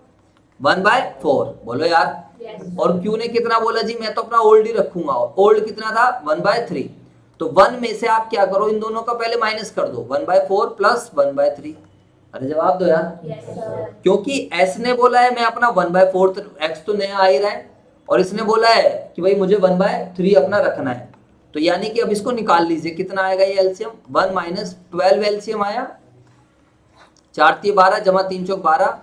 Speaker 1: 1/4, बोलो यार, yes. और Q ने कितना बोला जी मैं तो अपना ओल्ड ही रखूंगा, ओल्ड कितना था 1/3, तो 1 में से आप क्या करो, इन दोनों का पहले माइनस कर दो, 1/4 प्लस 1/3, अरे जवाब दो यार, yes, क्योंकि S ने बोला है मैं अपना 1/4, X तो नया आ ही रहा है, और इसने बोला है कि भाई मुझे 1/3 अपना रखना है, तो यानी कि अब इसको निकाल लीजिए, कितना आएगा ये एलसीएम, 1 - 12 एलसीएम आया, 4 × 3 = 12 जमा 3 × 12,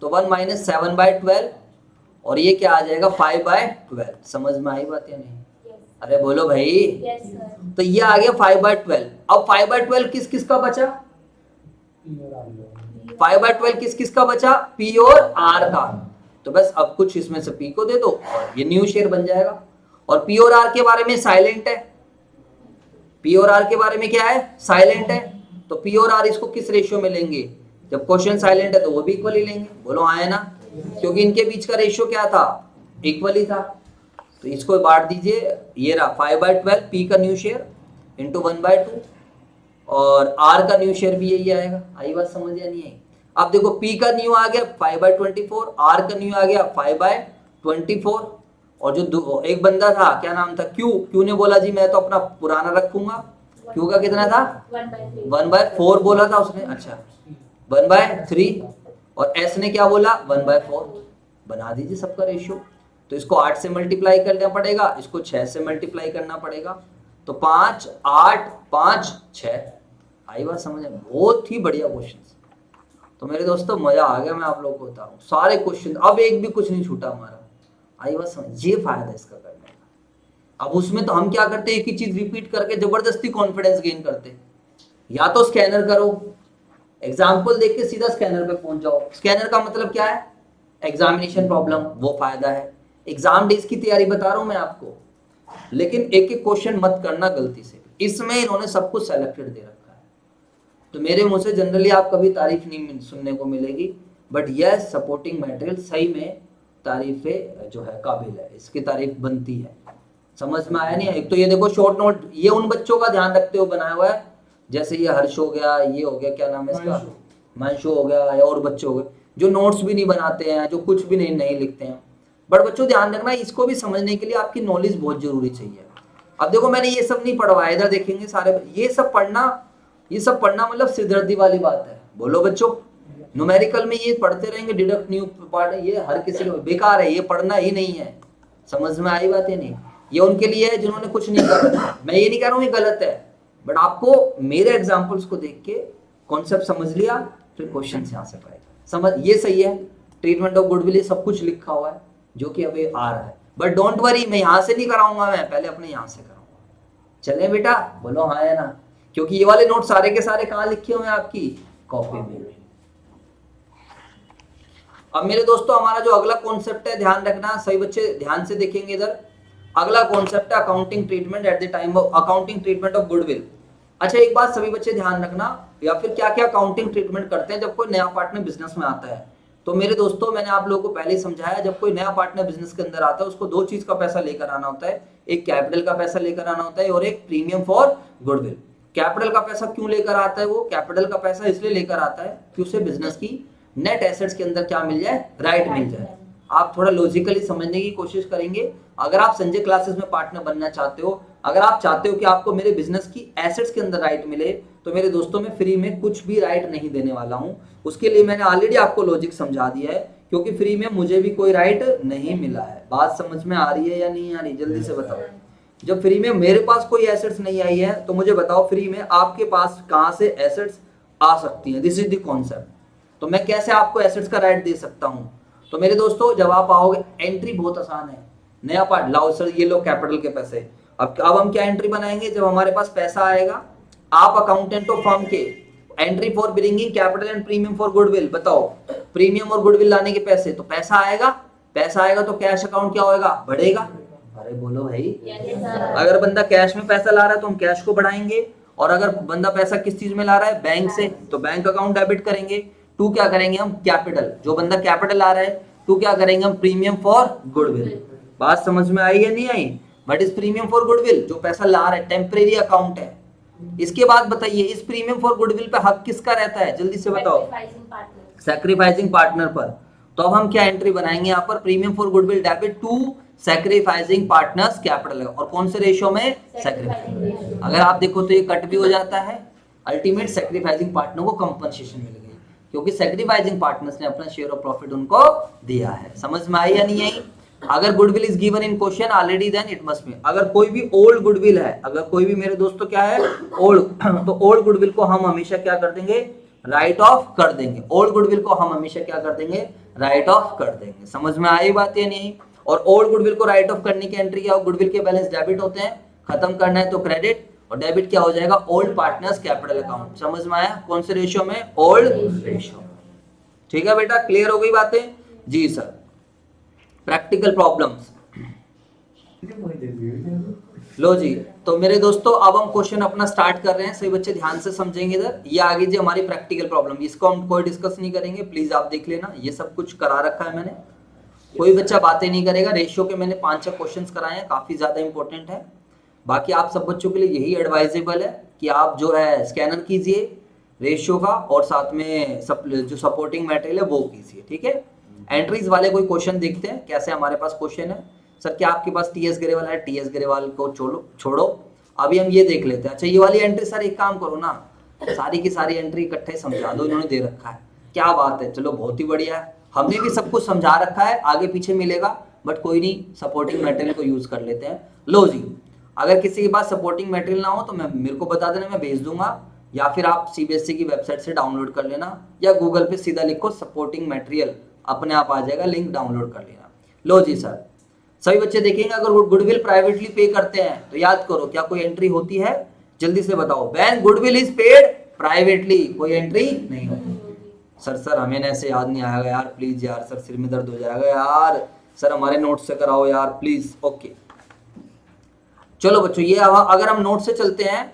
Speaker 1: तो 1 माइनस 7/12 और ये क्या आ जाएगा 5/12। समझ में आई बात या नहीं? अरे बोलो भाई।
Speaker 2: Yes sir.
Speaker 1: तो ये आ गया 5/12। अब 5/12 किस किस का बचा? 5/12 किस किस का बचा? P और R का। तो बस अब कुछ इसमें से P को दे दो और ये न्यू शेयर बन जाएगा। और P और R के बारे में साइलेंट है। P और R के बारे में क्या है? साइलेंट है। तो P और R इसको किस रेशियो में लेंगे? जब क्वेश्चन साइलेंट है तो वो भी इक्वल ही लेंगे। बोलो हाँ है ना? क्योंकि इनके बीच का रेशियो क्या था? इक्वल ही था। तो इसको बांट दीजिए, ये रहा 5/12 P का न्यू शेयर इंटू 1/2 और R का न्यू शेयर भी यही आएगा। आई बात समझ या नहीं आई? अब देखो P का न्यू आ गया 5/24, R का न्यू आ गया 5/24 और जो एक बंदा था क्या नाम था Q ने बोला जी मैं तो अपना पुराना रखूंगा। Q का कितना था? 1/4 बोला था उसने। अच्छा 1/3 और S ने क्या बोला? 1/4। बना दीजिए सबका रेशियो। तो इसको 8 से मल्टीप्लाई करना पड़ेगा, इसको 6 से मल्टीप्लाई करना पड़ेगा। तो 5 8 5 6। आई बात समझ में? बहुत ही बढ़िया क्वेश्चन। तो मेरे दोस्तों मजा आ गया। मैं आप लोगों को बता रहा हूँ सारे क्वेश्चन, अब एक भी कुछ नहीं छूटा हमारा। आई बात समझ? ये फायदा है इसका करने का। अब उसमें तो हम क्या करते हैं, एक ही चीज रिपीट करके जबरदस्ती कॉन्फिडेंस गेन करते हैं। या तो स्कैनर करो, एग्जाम्पल देख के सीधा स्कैनर पे पहुंच जाओ। स्कैनर का मतलब क्या है? एग्जामिनेशन प्रॉब्लम, वो फायदा है। एग्जाम डेज की तैयारी बता रहा हूं मैं आपको, लेकिन एक एक क्वेश्चन मत करना गलती से। इसमें इन्होंने सब कुछ सेलेक्टेड दे रखा है, तो मेरे मुंह से जनरली आप कभी तारीफ नहीं सुनने को मिलेगी, बट यह सपोर्टिंग मटेरियल सही में तारीफे जो है काबिल है, इसकी तारीफ बनती है। समझ में आया नहीं? एक तो ये देखो शॉर्ट नोट, ये उन बच्चों का ध्यान रखते हुए बनाया हुआ है, जैसे ये हर्ष हो गया, ये हो गया क्या नाम है इसका, मंशु हो गया, या और बच्चे हो गए जो नोट्स भी नहीं बनाते हैं, जो कुछ भी नहीं लिखते हैं। बट बच्चों ध्यान रखना, इसको भी समझने के लिए आपकी नॉलेज बहुत जरूरी चाहिए। अब देखो मैंने ये सब नहीं पढ़वाया, इधर देखेंगे सारे ये सब पढ़ना मतलब सिरदर्दी वाली बात है। बोलो बच्चों, न्यूमेरिकल में ये पढ़ते रहेंगे डिडक्ट न्यू पार्ट, ये हर किसी को बेकार है, ये पढ़ना ही नहीं है। समझ में आई बात है नहीं? ये उनके लिए है जिन्होंने कुछ नहीं करा। मैं ये नहीं कह रहा हूँ ये गलत है, बट आपको मेरे एग्जाम्पल्स को देख के कॉन्सेप्ट समझ लिया, फिर क्वेश्चन यहाँ से पड़ेगा समझ। ये सही है, ट्रीटमेंट ऑफ गुडविल ये सब कुछ लिखा हुआ है जो कि अभी आ रहा है। बट डोंट वरी, मैं यहाँ से नहीं कराऊंगा, मैं पहले अपने यहाँ से कराऊंगा। चले बेटा, बोलो हाँ या ना? क्योंकि ये वाले नोट सारे के सारे कहाँ लिखे हुए हैं? आपकी कॉपी में। अब मेरे दोस्तों हमारा जो अगला कॉन्सेप्ट है, ध्यान रखना सही बच्चे, ध्यान से देखेंगे इधर। अगला कॉन्सेप्ट है accounting treatment at the time of accounting treatment of goodwill. अच्छा एक बात सभी बच्चे ध्यान रखना, या फिर क्या क्या अकाउंटिंग ट्रीटमेंट करते हैं जब कोई नया पार्टनर बिजनेस में आता है। तो मेरे दोस्तों मैंने आप लोगों को पहले ही समझाया, जब कोई नया पार्टनर बिजनेस के अंदर आता है उसको दो चीज का पैसा लेकर आना होता है, एक कैपिटल का पैसा लेकर आना होता है और एक प्रीमियम फॉर गुडविल। कैपिटल का पैसा क्यों लेकर आता है? वो कैपिटल का पैसा इसलिए लेकर आता है कि उसे बिजनेस की नेट एसेट्स के अंदर क्या मिल जाए? राइट मिल जाए। आप थोड़ा लॉजिकली समझने की कोशिश करेंगे। अगर आप संजय क्लासेस में पार्टनर बनना चाहते हो, अगर आप चाहते हो कि आपको मेरे बिजनेस की एसेट्स के अंदर राइट मिले, तो मेरे दोस्तों में फ्री में कुछ भी राइट नहीं देने वाला हूं। उसके लिए मैंने ऑलरेडी आपको लॉजिक समझा दिया है, क्योंकि फ्री में मुझे भी कोई राइट नहीं मिला है। बात समझ में आ रही है या नहीं आ रही? जल्दी से बताओ। जब फ्री में मेरे पास कोई एसेट्स नहीं आई है, तो मुझे बताओ फ्री में आपके पास कहां से एसेट्स आ सकती हैं? This is the concept. तो मैं कैसे आपको एसेट्स का राइट दे सकता हूं? तो मेरे दोस्तों जब आप आओगे, एंट्री बहुत आसान है। नया पार्ट लाओ सर, ये लो कैपिटल के पैसे। अब हम क्या एंट्री बनाएंगे? जब हमारे पास पैसा आएगा, आप अकाउंटेंट ऑफ फर्म के, entry for bringing capital and premium for goodwill. बताओ प्रीमियम और गुडविल लाने के पैसे, तो पैसा आएगा तो कैश अकाउंट क्या होगा? बढ़ेगा। अरे बोलो भाई। अगर बंदा कैश में पैसा ला रहा है तो हम कैश को बढ़ाएंगे, और अगर बंदा पैसा किस चीज में ला रहा है? बैंक से, तो बैंक अकाउंट डेबिट करेंगे। टू क्या करेंगे हम? कैपिटल। जो बंदा कैपिटल ला रहा है, टू क्या करेंगे हम? Premium for goodwill. बात समझ में आई या नहीं आई? बट इस प्रीमियम फॉर गुडविल जो पैसा ला रहा है टेम्परेरी अकाउंट है। इसके बाद बताइए इस प्रीमियम फॉर गुडविल पे हक किसका रहता है? जल्दी से बताओ। सैक्रिफाइसिंग पार्टनर पर। तो अब हम क्या एंट्री बनाएंगे यहाँ पर? Premium for goodwill debit to sacrificing partners capital, और कौन से रेशियो में? सैक्रिफाइसिंग। अगर आप देखो तो ये कट भी हो जाता है। अल्टीमेट सैक्रिफाइसिंग पार्टनर को कंपनसेशन मिल गई, क्योंकि सैक्रिफाइसिंग पार्टनर्स ने अपना शेयर ऑफ प्रॉफिट उनको दिया है। समझ में आई या नहीं आई? अगर goodwill is given in question already, then it must be. अगर कोई भी ओल्ड गुडविल है, अगर कोई भी मेरे दोस्तों क्या है? ओल्ड, तो ओल्ड गुडविल को हम हमेशा क्या कर देंगे? राइट ऑफ कर देंगे। ओल्ड गुडविल को हम हमेशा क्या कर देंगे, राइट ऑफ कर देंगे। समझ में आई बात या नहीं? और ओल्ड गुडविल को राइट ऑफ करने की एंट्री क्या हो, गुडविल के बैलेंस डेबिट होते हैं, खत्म करना है तो क्रेडिट, और डेबिट क्या हो जाएगा, ओल्ड पार्टनर्स कैपिटल अकाउंट। समझ में आया? कौन से रेशियो में, ओल्ड रेशियो। ठीक है बेटा, क्लियर हो गई बातें? जी सर। प्रैक्टिकल प्रॉब्लम्स लो जी। तो मेरे दोस्तों अब हम क्वेश्चन अपना स्टार्ट कर रहे हैं, सभी बच्चे ध्यान से समझेंगे इधर। ये आगे जी हमारी प्रैक्टिकल प्रॉब्लम, इसको हम कोई डिस्कस नहीं करेंगे, प्लीज आप देख लेना, ये सब कुछ करा रखा है मैंने, कोई बच्चा बातें नहीं करेगा। रेशियो के मैंने 5-6 क्वेश्चंस कराए हैं, काफी ज्यादा इंपॉर्टेंट है। बाकी आप सब बच्चों के लिए यही एडवाइजेबल है कि आप जो है स्कैनर कीजिए रेशियो का, और साथ में जो सपोर्टिंग मटेरियल है वो कीजिए। ठीक है, एंट्रीज वाले कोई क्वेश्चन देखते हैं कैसे हमारे पास क्वेश्चन है। सर क्या आपके पास टीएस ग्रेवाल है? टीएस ग्रेवाल को छोड़ो, अभी हम ये देख लेते हैं। अच्छा ये वाली एंट्री, सर एक काम करो ना, सारी की सारी एंट्री इकट्ठे समझा दो, इन्होंने दे रखा है। क्या बात है, चलो बहुत ही बढ़िया है, हमने भी सब कुछ समझा रखा है, आगे पीछे मिलेगा बट कोई नहीं, सपोर्टिंग मटेरियल को यूज कर लेते हैं। लो जी, अगर किसी के पास सपोर्टिंग मटेरियल ना हो तो मैं मेरे को बता देना, मैं भेज दूंगा, या फिर आप सीबीएसई की वेबसाइट से डाउनलोड कर लेना, या गूगल पे सीधा लिखो सपोर्टिंग मटेरियल, अपने आप आ जाएगा, लिंक डाउनलोड कर लेना। लो जी सर, सभी बच्चे देखेंगे अगर गुडविल प्राइवेटली पे करते हैं तो याद करो क्या कोई एंट्री होती है, जल्दी से बताओ। When goodwill is paid privately कोई एंट्री नहीं होती। सर हमें ऐसे याद नहीं आएगा यार, प्लीज यार, सर सिर में दर्द हो जाएगा यार, सर हमारे नोट से कराओ यार प्लीज। ओके चलो बच्चों, ये अगर हम नोट से चलते हैं,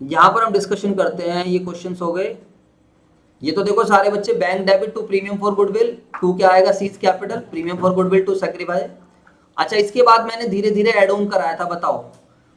Speaker 1: यहां पर हम डिस्कशन करते हैं, ये क्वेश्चंस हो गए। ये तो देखो सारे बच्चे, bank debit to premium for goodwill, to क्या आएगा, C's capital, premium for goodwill to sacrifice. अच्छा इसके बाद मैंने धीरे धीरे एड ऑन कराया था, बताओ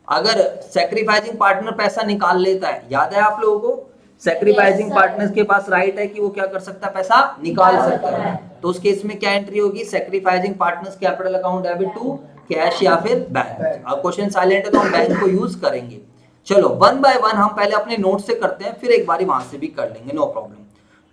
Speaker 1: अगर सैक्रिफाइसिंग पार्टनर पैसा निकाल लेता है, याद है आप लोगों को, सैक्रिफाइसिंग पार्टनर के पास राइट है कि वो क्या कर सकता है, पैसा निकाल सकता है, तो उस केस में क्या एंट्री होगी, sacrificing partners capital account debit to cash या फिर बैंक। अब क्वेश्चन साइलेंट है तो हम बैंक को यूज करेंगे। चलो वन बाय वन हम पहले अपने नोट से करते हैं, फिर एक बारी वहां से भी कर लेंगे, no problem.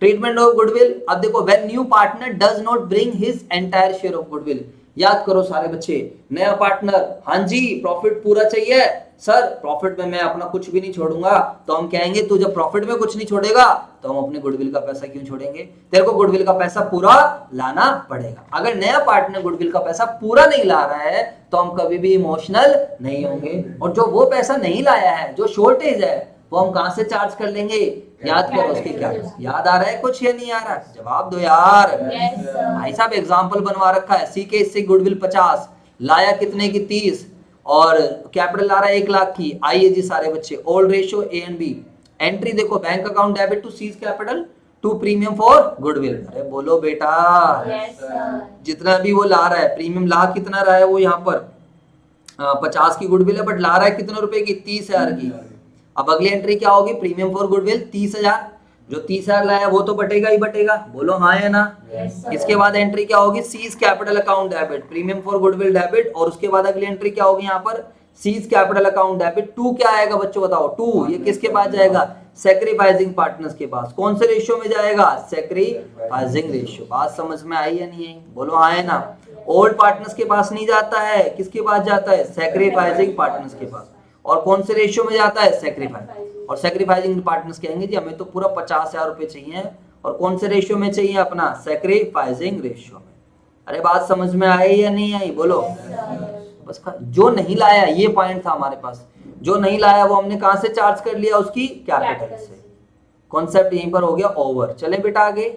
Speaker 1: Treatment of goodwill, अब देखो when new partner does not bring his entire share of goodwill, याद करो सारे बच्चे, नया पार्टनर, हाँ जी प्रॉफिट पूरा चाहिए सर, प्रॉफिट में मैं अपना कुछ भी नहीं छोड़ूंगा, तो हम कहेंगे तू जब प्रॉफिट में कुछ नहीं छोड़ेगा तो हम अपने गुडविल का पैसा क्यों छोड़ेंगे, तेरे को गुडविल का पैसा पूरा लाना पड़ेगा। अगर नया पार्टनर गुडविल का पैसा पूरा नहीं ला रहा है तो हम कभी भी इमोशनल नहीं होंगे, और जो वो पैसा नहीं लाया है, जो शॉर्टेज है, वो हम कहां से चार्ज कर लेंगे, याद करो उसके क्या, याद आ रहा है कुछ या नहीं आ रहा, जवाब दो यार। भाई साहब एग्जांपल बनवा रखा है, सी के इससे गुडविल 50 लाया, कितने की 30, और कैपिटल ला रहा है 1 लाख की। आइए जी सारे बच्चे, old ratio A and B, entry देखो bank account debit to C's capital to premium for goodwill. अरे बोलो बेटा, जितना भी वो ला रहा है, प्रीमियम ला कितना रहा है वो, यहाँ पर 50 की गुडविल है, बट ला रहा है कितने रुपए की, 30,000 की। अब अगली एंट्री क्या होगी, प्रीमियम फॉर गुडविल 30,000, जो 30,000 लाया वो तो बटेगा ही बटेगा, बोलो हाँ या ना। इसके बाद एंट्री क्या होगी, C's capital account debit, premium for goodwill debit, और उसके बाद अगली एंट्री क्या होगी यहाँ पर, C's capital account debit to, क्या आएगा बच्चों बताओ, टू, ये किसके पास जाएगा, सैक्रिफाइसिंग पार्टनर्स के पास। कौन से रेशियो में जाएगा, सैक्रिफाइसिंग रेशियो। बात समझ में आई या नहीं आई, बोलो हाँ है ना। ओल्ड पार्टनर्स के पास नहीं जाता है, किसके पास जाता है, सैक्रिफाइसिंग पार्टनर्स के पास। और कौन से रेशियो में जाता है, सैक्रिफाइस। और सैक्रिफाइसिंग पार्टनर्स कहेंगे जी हमें तो पूरा 50,000 रुपए चाहिए, और कौन से रेशियो में चाहिए, अपना सैक्रिफाइसिंग रेशियो में। अरे बात समझ में आई या नहीं आई, बोलो। बस जो नहीं लाया, ये पॉइंट था हमारे पास, जो नहीं लाया वो हमने कहां से चार्ज कर लिया, उसकी कैपिटल से। कॉन्सेप्ट यहीं पर हो गया ओवर। चले बेटा आगे,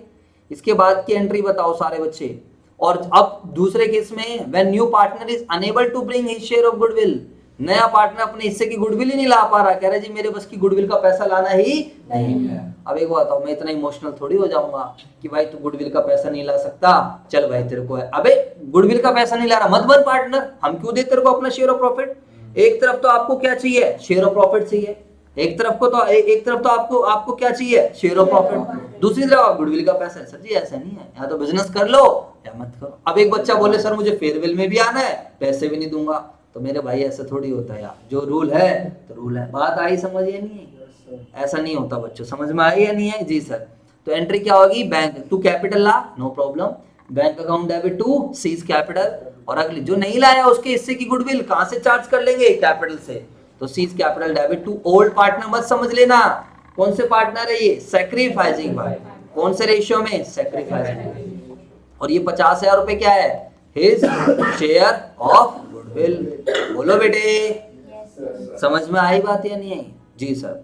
Speaker 1: इसके बाद की एंट्री बताओ सारे बच्चे। और अब दूसरे केस में, when new partner is unable to bring his share of goodwill, नया पार्टनर अपने हिस्से की गुडविल ही नहीं ला पा रहा, कह रहा जी मेरे बस की गुडविल का पैसा लाना ही नहीं है। अब एक बात बताओ, मैं इतना इमोशनल थोड़ी हो जाऊंगा कि भाई तू गुडविल का पैसा नहीं ला सकता, चल भाई तेरे को है, अबे गुडविल का पैसा नहीं ला रहा, मत बन पार्टनर, हम क्यों दे तेरे को अपना शेयर ऑफ प्रॉफिट। एक तरफ तो आपको क्या चाहिए, शेयर ऑफ प्रॉफिट चाहिए, एक तरफ तो आपको क्या चाहिए, शेयर ऑफ प्रॉफिट, दूसरी तरफ आप गुडविल का पैसा है। सर जी ऐसा नहीं है, या तो बिजनेस कर लो या मत करो। अब एक बच्चा बोले सर मुझे फेयरवेल में भी आना है, पैसे भी नहीं दूंगा, तो मेरे भाई ऐसा थोड़ी होता है यार, जो रूल है तो रूल है। बात आई समझ या नहीं, ऐसा नहीं होता बच्चों, समझ में आई या नहीं है जी सर। तो एंट्री क्या होगी, बैंक टू कैपिटल ला, no problem, bank account debit to C's capital, और अगली जो नहीं लाया उसके हिस्से की गुडविल कहां से चार्ज कर लेंगे, कैपिटल से, तो C's capital debit to old partner. मत समझ लेना कौन से पार्टनर है ये? Sacrificing partner. कौन से रेशियो में? सैक्रिफाइसिंग। और ये 50,000 रुपए क्या है? His share of goodwill. बोलो बेटे, समझ में आई बात या नहीं आई? जी सर।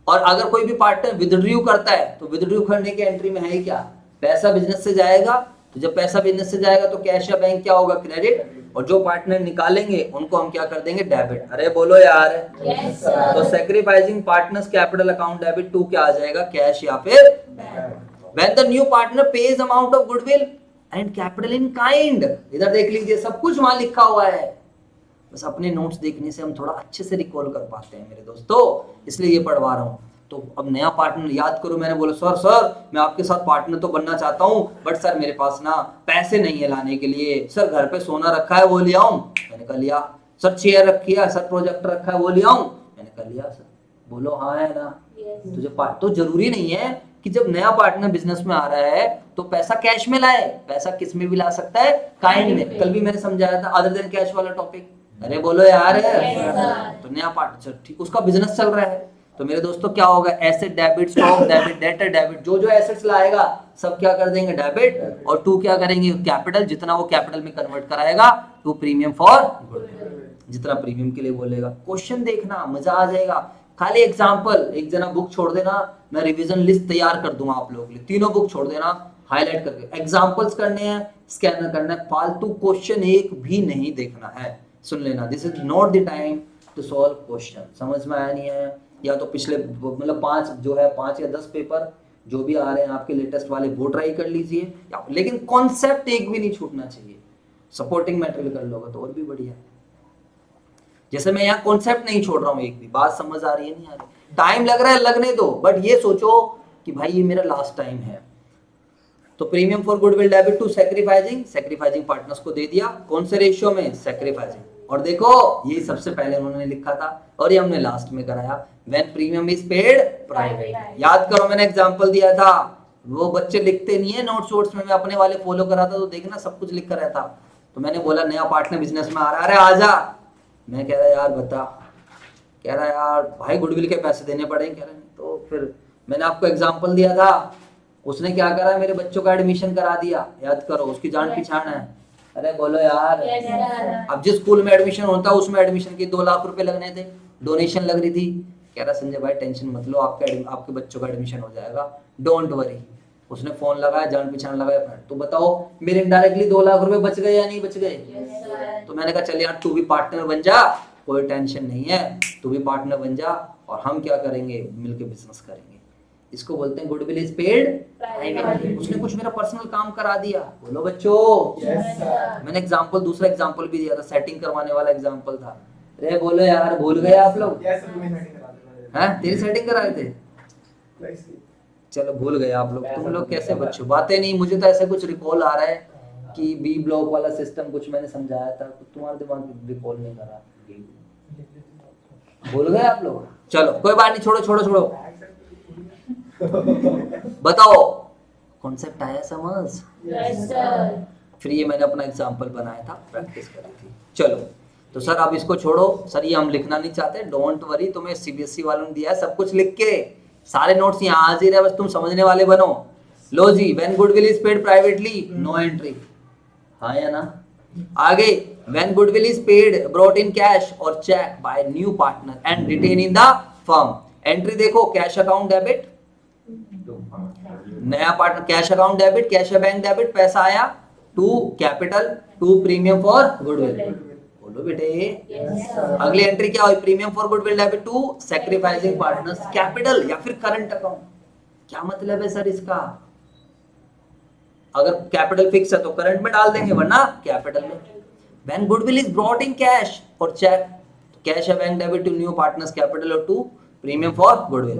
Speaker 1: और अगर कोई भी पार्टनर विथड्रू करता है तो विथड्रू करने की एंट्री में है क्या? पैसा बिजनेस से जाएगा, तो जब पैसा बिजनेस से जाएगा तो कैश या बैंक क्या होगा? क्रेडिट। और जो पार्टनर निकालेंगे उनको हम क्या कर देंगे? डेबिट। अरे बोलो यार। yes, तो sacrificing partners capital account debit to क्या आ जाएगा? कैश या फिर when the new partner pays amount of goodwill and capital in kind. इधर देख लीजिए, सब कुछ वहां लिखा हुआ है, बस अपने नोट्स देखने से हम थोड़ा अच्छे से रिकॉल कर पाते हैं मेरे दोस्तों, इसलिए ये पढ़वा रहा हूँ। तो अब नया पार्टनर याद करो, मैंने बोला सर मैं आपके साथ पार्टनर तो बनना चाहता हूँ, बट सर मेरे पास ना पैसे नहीं है लाने के लिए। सर घर पे सोना रखा है, वो ले आऊं? मैंने कहा लिया। सर चेयर रखी है, सर प्रोजेक्टर रखा है, वो ले आऊं? मैंने कहा लिया। सर बोलो हाँ है ना? तुझे तो जरूरी नहीं है कि जब नया पार्टनर बिजनेस में आ रहा है तो पैसा कैश में लाए, पैसा किस में भी ला सकता है? काइंड में। कल भी मैंने समझाया था अदर देन कैश वाला टॉपिक। अरे बोलो यार। तो नया पार्टनर ठीक, उसका बिजनेस चल रहा है, तो मेरे दोस्तों क्या होगा? Asset debit, stock debit, debtor debit, जो जो एसेट्स लाएगा सब क्या कर देंगे? डेबिट। और टू क्या करेंगे? कैपिटल। जितना वो कैपिटल में कन्वर्ट कराएगा टू प्रीमियम फॉर गुडविल, जितना प्रीमियम के लिए बोलेगा। क्वेश्चन देखना, मजा आ जाएगा। खाली एग्जांपल, एक जना बुक छोड़ देना, मैं रिवीजन लिस्ट तैयार कर दूंगा आप लोगों के लिए। तीनों बुक छोड़ देना, हाईलाइट करके एग्जांपल्स करने हैं, स्कैनर करना है, फालतू क्वेश्चन एक भी नहीं देखना है। सुन लेना, this is not the time to solve question. समझ में आया नहीं है? या तो पिछले मतलब 5 जो है 5 या 10 पेपर जो भी आ रहे हैं आपके लेटेस्ट वाले वो ट्राई कर लीजिए, लेकिन कॉन्सेप्ट एक भी नहीं छूटना चाहिए। सपोर्टिंग मटेरियल कर लोगे तो और भी बढ़िया। जैसे मैं यहाँ कॉन्सेप्ट नहीं छोड़ रहा हूँ एक भी। बात समझ आ रही है नहीं आ रही? टाइम लग रहा है, लगने दो, बट ये सोचो कि भाई ये मेरा लास्ट टाइम है। तो premium for goodwill debit to sacrificing partners को दे दिया। कौन से रेशियो में? सैक्रिफाइसिंग। और देखो ये सबसे पहले उन्होंने लिखा था और ये हमने लास्ट में कराया। When premium is paid private. याद करो, मैंने एग्जांपल दिया था। वो बच्चे लिखते नहीं है नोट्स में, मैं अपने वाले फॉलो कराता तो देखना सब कुछ लिखा रहता। तो मैंने बोला नया पार्टनर बिजनेस में आ रहा है, अरे आजा। मैं कह रहा यार बता, कह रहा यार भाई गुडविल के पैसे देने पड़ेंगे। कह रहे तो फिर मैंने आपको एग्जांपल दिया था, उसने क्या करा? मेरे बच्चों का एडमिशन करा दिया। याद करो, उसकी जान पहचान है। अरे बोलो यार। अब जिस स्कूल में एडमिशन होता है उसमें एडमिशन के 2 लाख रुपए लगने थे, डोनेशन लग रही थी। कह रहा संजय भाई टेंशन मत लो, आपके बच्चों का एडमिशन हो जाएगा, डोंट वरी। उसने फोन लगाया, जान पहचान लगाया। तो बताओ मेरे इनडायरेक्टली 2 लाख रुपए बच गए या नहीं बच गए? तो मैंने कहा चल यार तू भी पार्टनर बन जा, कोई टेंशन नहीं है, तू भी पार्टनर बन जा और हम क्या करेंगे? मिलके बिजनेस करेंगे। इसको बोलते हैं गुडविल इज पेड। उसने कुछ मेरा पर्सनल काम करा दिया। बोलो बच्चों। मैंने एग्जांपल, दूसरा एग्जांपल भी दिया था, सेटिंग करवाने वाला एग्जांपल था। अरे बोलो यार, भूल गए आप लोग? हैं? तेरी सेटिंग कराए थे? चलो भूल गए आप लोग। तुम लोग कैसे बच्चों, बातें नहीं। मुझे तो ऐसा कुछ रिकॉल आ रहा है कि बी ब्लॉक वाला सिस्टम कुछ मैंने समझाया था, तुम्हारे दिमाग रिकॉल नहीं करा। भूल गए आप लोग? चलो कोई बात नहीं, छोड़ो। बताओ कॉन्सेप्ट आया समझ? Yes sir. फिर ये मैंने अपना एग्जांपल बनाया था, प्रैक्टिस करी थी। चलो तो सर अब इसको छोड़ो। सर ये हम लिखना नहीं चाहते, डोंट वरी, तुम्हें सीबीएसई वालों ने दिया है सब कुछ लिख के, सारे नोट्स यहाँ हाजिर है, बस तुम समझने वाले बनो। लो जी, when goodwill is paid privately, no entry. हाँ या ना? आगे, when goodwill is paid brought in cash और cheque by new partner and retained in the firm. Entry देखो, कैश अकाउंट डेबिट, नया पार्टनर cash account debit, cash bank debit, पैसा आया to capital to premium for goodwill. बोलो बेटे। अगली एंट्री क्या हुई? Premium for goodwill debit to sacrificing partners capital या फिर करंट अकाउंट। क्या मतलब है सर इसका? अगर कैपिटल फिक्स है तो करंट में डाल देंगे, वरना कैपिटल में। When goodwill is brought in cash और चेक, कैश या bank debit to new partners capital और to premium for goodwill.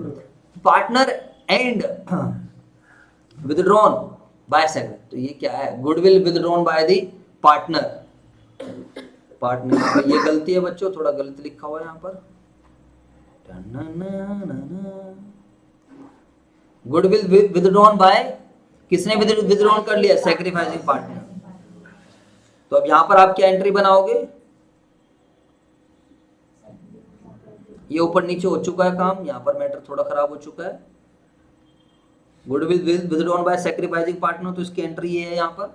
Speaker 1: Partner and withdrawn by second. तो ये क्या है? Goodwill withdrawn by the partner. Partner, ये गलती है बच्चों, थोड़ा गलत लिखा हुआ है यहाँ पर। गुडविल विथड्रॉन बाय, किसने विथड्रॉन कर लिया? Sacrificing partner. तो अब यहाँ पर आप क्या एंट्री बनाओगे? ये ऊपर नीचे हो चुका है काम, यहाँ पर मैटर थोड़ा खराब हो चुका है। Goodwill visit on by sacrificing partner, तो इसकी एंट्री ये है यहाँ पर,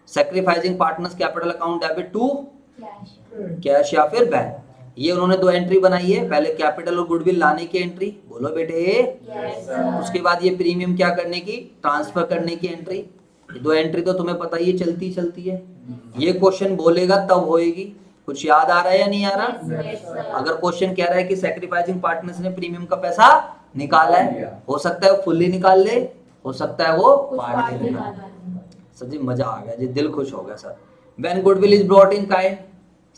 Speaker 1: sacrificing partners capital account debit to cash या फिर बैंक। ये उन्होंने दो एंट्री बनाई है, पहले कैपिटल और गुडविल लाने की एंट्री, बोलो बेटे। उसके बाद ये प्रीमियम क्या करने की, ट्रांसफर करने की एंट्री। ये दो एंट्री तो तुम्हें पता ही चलती चलती है। ये क्वेश्चन बोलेगा तब होएगी। कुछ याद आ रहा है या नहीं आ रहा? अगर क्वेश्चन कह रहा है कि सैक्रिफाइसिंग पार्टनर्स ने प्रीमियम का पैसा निकाला है, हो सकता है वो फुल्ली निकाल ले, हो सकता है वो पार्टली निकाल ले। सर जी मजा आ गया जी, दिल खुश हो गया sir. When goodwill is brought in kind,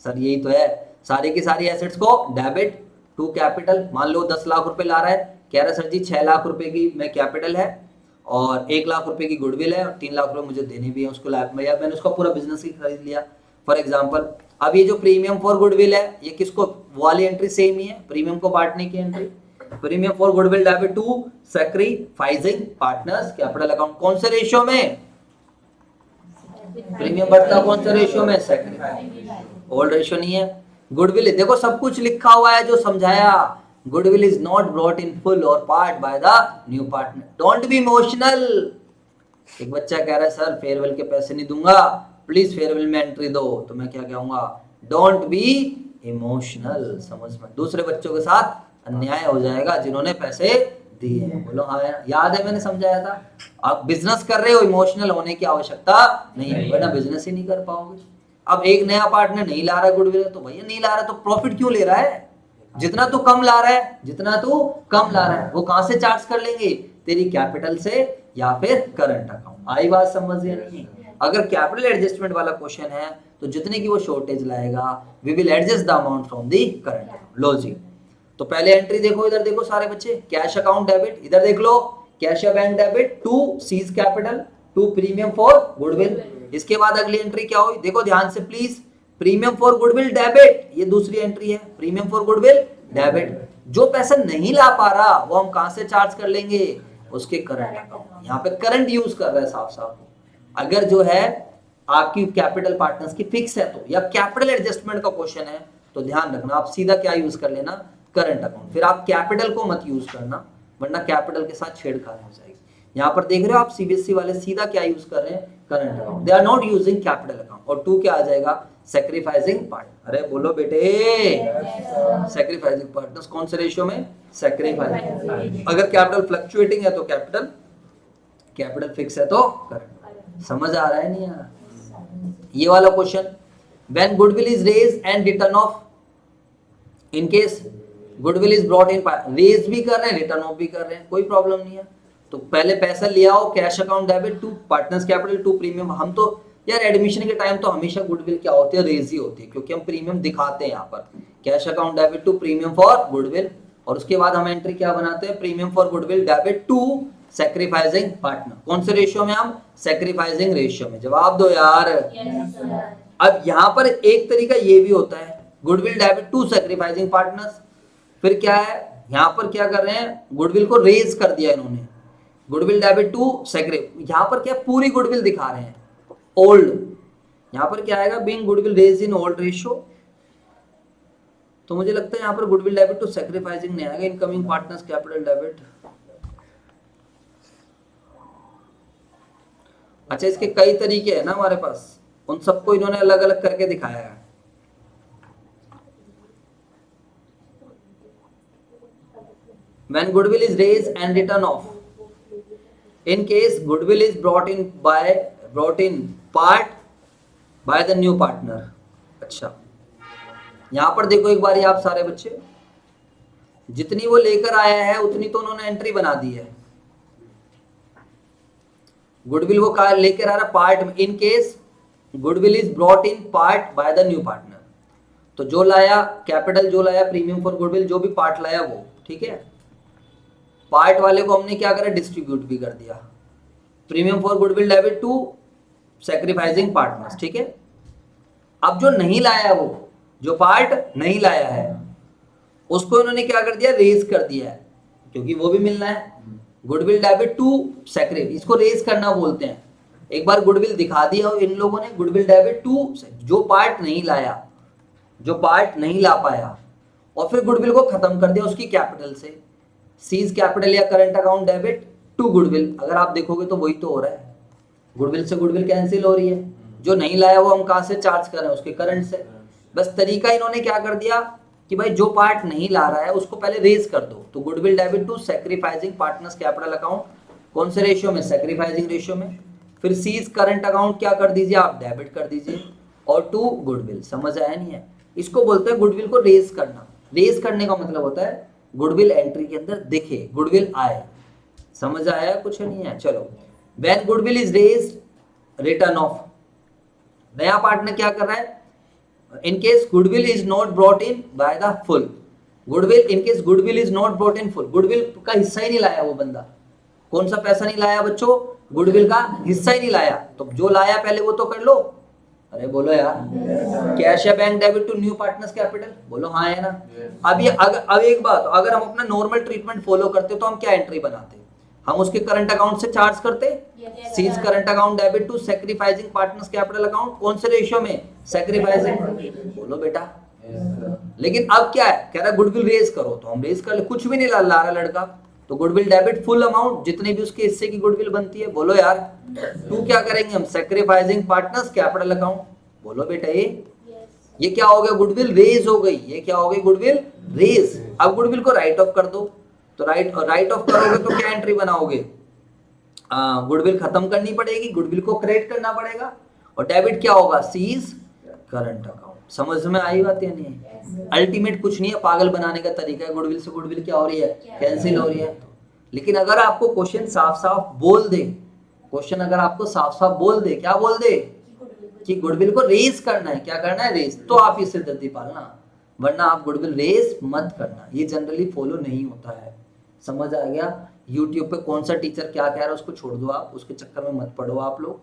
Speaker 1: sir यही तो है, सारी की सारी एसेट्स को डेबिट टू कैपिटल। मान लो 10 लाख रुपए ला रहा है, कह रहा है सर जी 6 लाख रुपए की मैं कैपिटल है और 1 लाख रुपए की गुडविल है और 3 लाख रुपए मुझे देने भी है उसको लैब में, या मैंने उसका पूरा बिजनेस ही खरीद लिया फॉर एग्जाम्पल। अब ये जो प्रीमियम फॉर गुडविल है, ये किसको, वाली एंट्री सेम ही है, प्रीमियम को बांटने की entry. Premium for goodwill debit to sacrificing partners capital account. कौन से रेशियो में? प्रीमियम बढ़ता कौन से रेशियो में? सैक्रिफाइस। ओल्ड रेशियो नहीं है। गुडविल देखो सब कुछ लिखा हुआ है जो समझाया। Goodwill is not brought in full और part by the new partner. Don't be emotional. एक बच्चा कह रहा है सर फेयरवेल के पैसे नहीं दूंगा, प्लीज फेयरवेल में एंट्री दो, तो मैं क्या कहूंगा, डोंट बी इमोशनल। समझ में? दूसरे बच्चों के साथ अन्याय हो जाएगा जिन्होंने पैसे दिए। बोलो हाँ याद है मैंने समझाया था। आप बिजनेस कर रहे हो, इमोशनल होने की आवश्यकता नहीं है, वरना बिजनेस ही नहीं कर पाओगे। अब एक नया पार्टनर नहीं ला रहा गुडविल, तो भैया नहीं ला रहा तो प्रॉफिट क्यों ले रहा है? जितना तू कम ला रहा है, जितना तू कम ला रहा है वो कहां से चार्ज कर लेंगे? तेरी कैपिटल से या फिर करंट अकाउंट। आई बात समझ या नहीं? अगर कैपिटल एडजस्टमेंट वाला क्वेश्चन है तो जितने की वो शॉर्टेज लाएगा, we will adjust the amount from the current account. लो जी, तो पहले एंट्री देखो, इधर देखो सारे बच्चे, कैश अकाउंट डेबिट, इधर देख लो कैश या bank debit to C's capital to premium for goodwill. इसके बाद अगली एंट्री क्या हुई, देखो ध्यान से please, premium for goodwill debit, ये दूसरी एंट्री है, प्रीमियम फॉर गुडविल डेबिट। जो पैसा नहीं ला पा रहा वो हम कहां से चार्ज कर लेंगे? उसके करंट अकाउंट। यहाँ पे करंट यूज कर रहा है साफ साफ। अगर जो है आपकी कैपिटल पार्टनर्स की फिक्स है तो, या कैपिटल एडजस्टमेंट का क्वेश्चन है तो ध्यान रखना आप सीधा क्या यूज कर लेना, करंट अकाउंट। फिर आप कैपिटल को मत यूज करना, वरना कैपिटल के साथ छेड़खानी हो जाएगी। यहाँ पर देख रहे हो आप सीबीएसई वाले सीधा क्या यूज कर रहे हैं, current account. They are not using capital account. और टू क्या आ जाएगा, सैक्रिफाइसिंग पार्टनर। अरे बोलो बेटे, सैक्रिफाइसिंग पार्टनर्स कौन से रेशियो में? सैक्रिफाइसिंग। अगर कैपिटल फ्लक्चुएटिंग है तो कैपिटल, कैपिटल फिक्स है तो करंट। समझ आ रहा है नहीं आ रहा? ये वाला question, when goodwill is raise and return off, in case goodwill is brought in, raise भी कर रहे हैं रिटर्न ऑफ भी कर रहे हैं, कोई प्रॉब्लम नहीं है। तो पहले पैसा ले आओ, cash account debit to partners capital to premium. हम तो यार एडमिशन के टाइम तो हमेशा गुडविल क्या होती है, रेज ही होती है, क्योंकि हम प्रीमियम दिखाते हैं यहाँ पर, cash account debit to premium for goodwill. और उसके बाद हम एंट्री क्या बनाते हैं, premium for goodwill debit to sacrificing partner. कौन से रेशियो में? हम सैक्रिफाइसिंग रेशियो में। जवाब दो यार। अब यहाँ पर एक तरीका ये भी होता है, goodwill debit to sacrificing partners. फिर क्या है, यहाँ पर क्या कर रहे हैं, गुडविल को रेज कर दिया इन्होंने, गुडविल डेबिट टू सैक्रि, यहाँ पर क्या पूरी गुडविल दिखा रहे हैं, ओल्ड। यहाँ पर क्या आएगा, being goodwill raise in old ratio. तो मुझे लगता है यहाँ पर गुडविल डेबिट टू सैक्रिफाइसिंग नहीं आएगा, इनकमिंग पार्टनर्स कैपिटल डेबिट। अच्छा, इसके कई तरीके हैं ना हमारे पास, उन सबको इन्होंने अलग अलग करके दिखाया है। When goodwill is raised and written off, in case goodwill is brought in part by the new partner। अच्छा, यहां पर देखो एक बार आप सारे बच्चे, जितनी वो लेकर आया है उतनी तो उन्होंने एंट्री बना दी है। गुडविल वो लेकर आ रहा पार्ट में, इन case goodwill is brought in part by the new partner. तो जो लाया कैपिटल, जो लाया प्रीमियम फॉर गुडविल, जो भी पार्ट लाया वो, ठीक है, पार्ट वाले को हमने क्या करा, डिस्ट्रीब्यूट भी कर दिया। Premium for goodwill debit to sacrificing partners, ठीक है। अब जो नहीं लाया, वो जो पार्ट नहीं लाया है उसको इन्होंने क्या कर दिया, रेज कर दिया है, क्योंकि वो भी मिलना है। गुडविल डेबिट टू सैक्रिफ, इसको रेज करना बोलते हैं। एक बार गुडविल दिखा दिया इन लोगों ने, गुडविल डेबिट टू, जो पार्ट नहीं लाया, जो पार्ट नहीं ला पाया और फिर गुडविल को खत्म कर दिया उसकी कैपिटल से। सीज कैपिटल या current account debit to goodwill, अगर आप देखोगे तो वही तो हो रहा है, गुडविल से गुडविल कैंसिल हो रही है, जो नहीं लाया वो हम कहां से चार्ज कर रहे हैं, उसके करंट से। बस तरीका इन्होंने क्या कर दिया कि भाई जो पार्ट नहीं ला रहा है उसको पहले रेज कर दो, तो goodwill debit to sacrificing partners capital account, कौन से रेशियो में, सैक्रिफाइसिंग रेशियो में। फिर सीज करंट अकाउंट क्या कर दीजिए आप, डेबिट कर दीजिए, और टू गुडविल। समझ आया नहीं है, इसको बोलते हैं गुडविल को रेज करना। रेज करने का मतलब होता है गुडविल एंट्री के अंदर दिखे, गुडविल आए। समझ आया कुछ नहीं है, चलो। When goodwill is raised return of, नया पार्टनर क्या कर रहा है, इन case goodwill is not brought in by the full, goodwill in case goodwill is not brought in full, goodwill का हिस्सा ही नहीं लाया वो बंदा। कौन सा पैसा नहीं लाया बच्चों, गुडविल का हिस्सा ही नहीं लाया, तो जो लाया पहले वो तो कर लो। अरे बोलो यार, कैश या bank debit to new partners capital, बोलो हाँ है ना। अब ये अब एक बात, अगर हम अपना नॉर्मल ट्रीटमेंट फॉलो करते तो हम क्या एंट्री बनाते, हम उसके करंट अकाउंट से चार्ज करते, C's current account debit to sacrificing partners capital account, कौन से रेशियो में, सैक्रिफाइसिंग, बोलो बेटा। लेकिन अब क्या है, कह रहा है गुडविल रेज करो, तो हम रेज कर ले, कुछ भी नहीं ला रहा लड़का, तो गुडविल डेबिट फुल अमाउंट, जितने भी उसके हिस्से की गुडविल बनती है, बोलो यार। टू क्या करेंगे हम, सैक्रिफाइसिंग पार्टनर्स कैपिटल अकाउंट, बोलो बेटा। ये क्या हो गया, गुडविल रेज हो गई, ये क्या हो गई, गुडविल रेज। अब गुडविल को राइट ऑफ कर दो, तो राइट ऑफ करोगे तो क्या एंट्री बनाओगे, गुडविल खत्म करनी पड़ेगी, गुडविल को क्रेडिट करना पड़ेगा, और डेबिट क्या होगा, सीज करंट अकाउंट। समझ में आई बात या नहीं, अल्टीमेट कुछ नहीं है, पागल बनाने का तरीका है। गुडविल से गुडविल क्या हो रही है, कैंसिल हो रही है। लेकिन अगर आपको क्वेश्चन साफ साफ बोल दे, क्वेश्चन अगर आपको साफ साफ बोल दे, क्या बोल दे कि गुडविल को रेज करना है, क्या करना है, रेज, तो आप ये सिरदर्दी पालना, वरना आप गुडविल रेज मत करना, ये जनरली फॉलो नहीं होता है। समझ आ गया। यूट्यूब पे कौन सा टीचर क्या कह रहा है उसको छोड़ दो, आप उसके चक्कर में मत पड़ो आप लोग।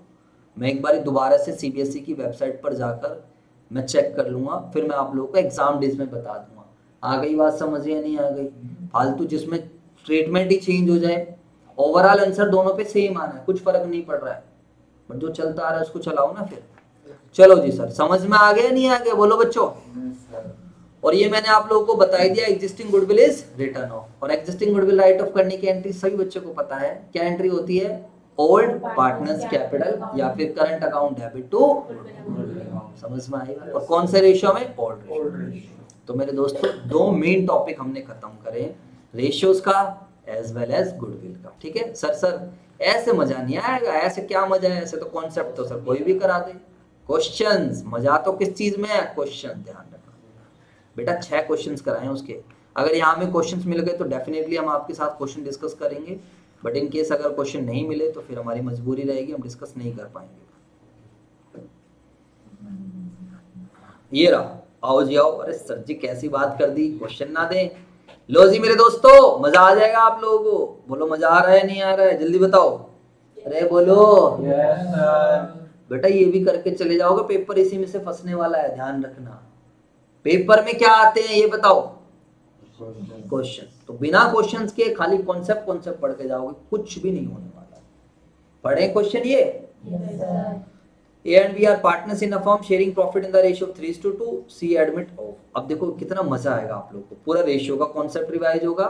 Speaker 1: मैं एक बार दोबारा से सीबीएसई की वेबसाइट पर जाकर मैं चेक कर लूंगा, फिर मैं आप लोगों को एग्जाम डेज में बता दूंगा। आ गई बात समझ या नहीं आ गई, फालतू जिसमें ट्रीटमेंट ही चेंज हो जाए, ओवरऑल आंसर दोनों पे सेम आना है, कुछ फर्क नहीं पड़ रहा है, बट जो चलता आ रहा है उसको चलाओ ना फिर। चलो जी सर, समझ में आ गया नहीं आ गया, बोलो बच्चों। और ये मैंने आप लोगों को बता दिया, existing goodwill is return of, और एग्जिस्टिंग गुडविल राइट ऑफ करने की एंट्री सभी बच्चों को पता है, क्या एंट्री होती है, ओल्ड पार्टनर्स कैपिटल या फिर करंट अकाउंट डेबिट टू, समझ में आएगा। और कौन से रेशियो में, ओल्ड रेशियो। तो मेरे दोस्तों दो मेन टॉपिक हमने खत्म करे, रेशियोज का एज वेल एज गुडविल का। ठीक है सर ऐसे मजा नहीं आएगा, ऐसे क्या मजा है, ऐसे तो कॉन्सेप्ट तो सर कोई भी करा दे। क्वेश्चंस, मजा तो किस चीज में है, क्वेश्चन। ध्यान रखना बेटा, 6 क्वेश्चंस कराएं उसके, अगर यहाँ में क्वेश्चंस मिल गए तो डेफिनेटली हम आपके साथ क्वेश्चन डिस्कस करेंगे, बट इन केस अगर क्वेश्चन नहीं मिले तो फिर हमारी मजबूरी रहेगी, हम डिस्कस नहीं कर पाएंगे। ये रहा, आओ जी आओ। अरे सर जी कैसी बात कर दी, क्वेश्चन ना दें। लो जी मेरे दोस्तों, मजा आ जाएगा आप लोगों को, बोलो मजा आ रहा है नहीं आ रहा है, जल्दी बताओ। अरे बोलो yes, बेटा ये भी करके चले जाओगे, पेपर इसी में से फंसने वाला है, ध्यान रखना। पेपर में क्या आते हैं ये बताओ, क्वेश्चन। तो बिना क्वेश्चंस के खाली कॉन्सेप्ट पढ़ के जाओगे, कुछ भी नहीं होने वाला। पढ़े क्वेश्चन ये, A and B are partners in a firm sharing profit in the ratio of 3:2, C admit of। अब देखो कितना मजा आएगा आप लोग को, पूरा रेशियो का कॉन्सेप्ट रिवाइज होगा,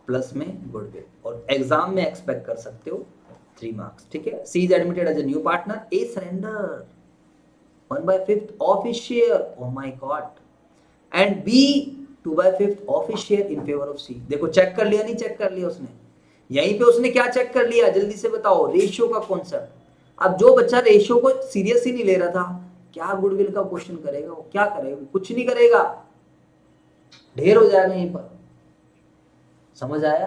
Speaker 1: प्लस में गुडविल, और एग्जाम में एक्सपेक्ट कर सकते हो 3 मार्क्स। ठीक है, C is admitted as a new partner, A surrender 1/5 of his share, oh my god, and B 2/5 of his share in favor of C। देखो चेक कर लिया, नहीं चेक कर लिया उसने, यहीं पे उसने क्या चेक कर लिया, जल्दी से बताओ, रेशियो का कॉन्सेप्ट। अब जो बच्चा रेशियो को सीरियस ही नहीं ले रहा था, क्या गुडविल का क्वेश्चन करेगा, वो क्या करेगा, कुछ नहीं करेगा, ढेर हो जाएगा यहीं पर। समझ आया,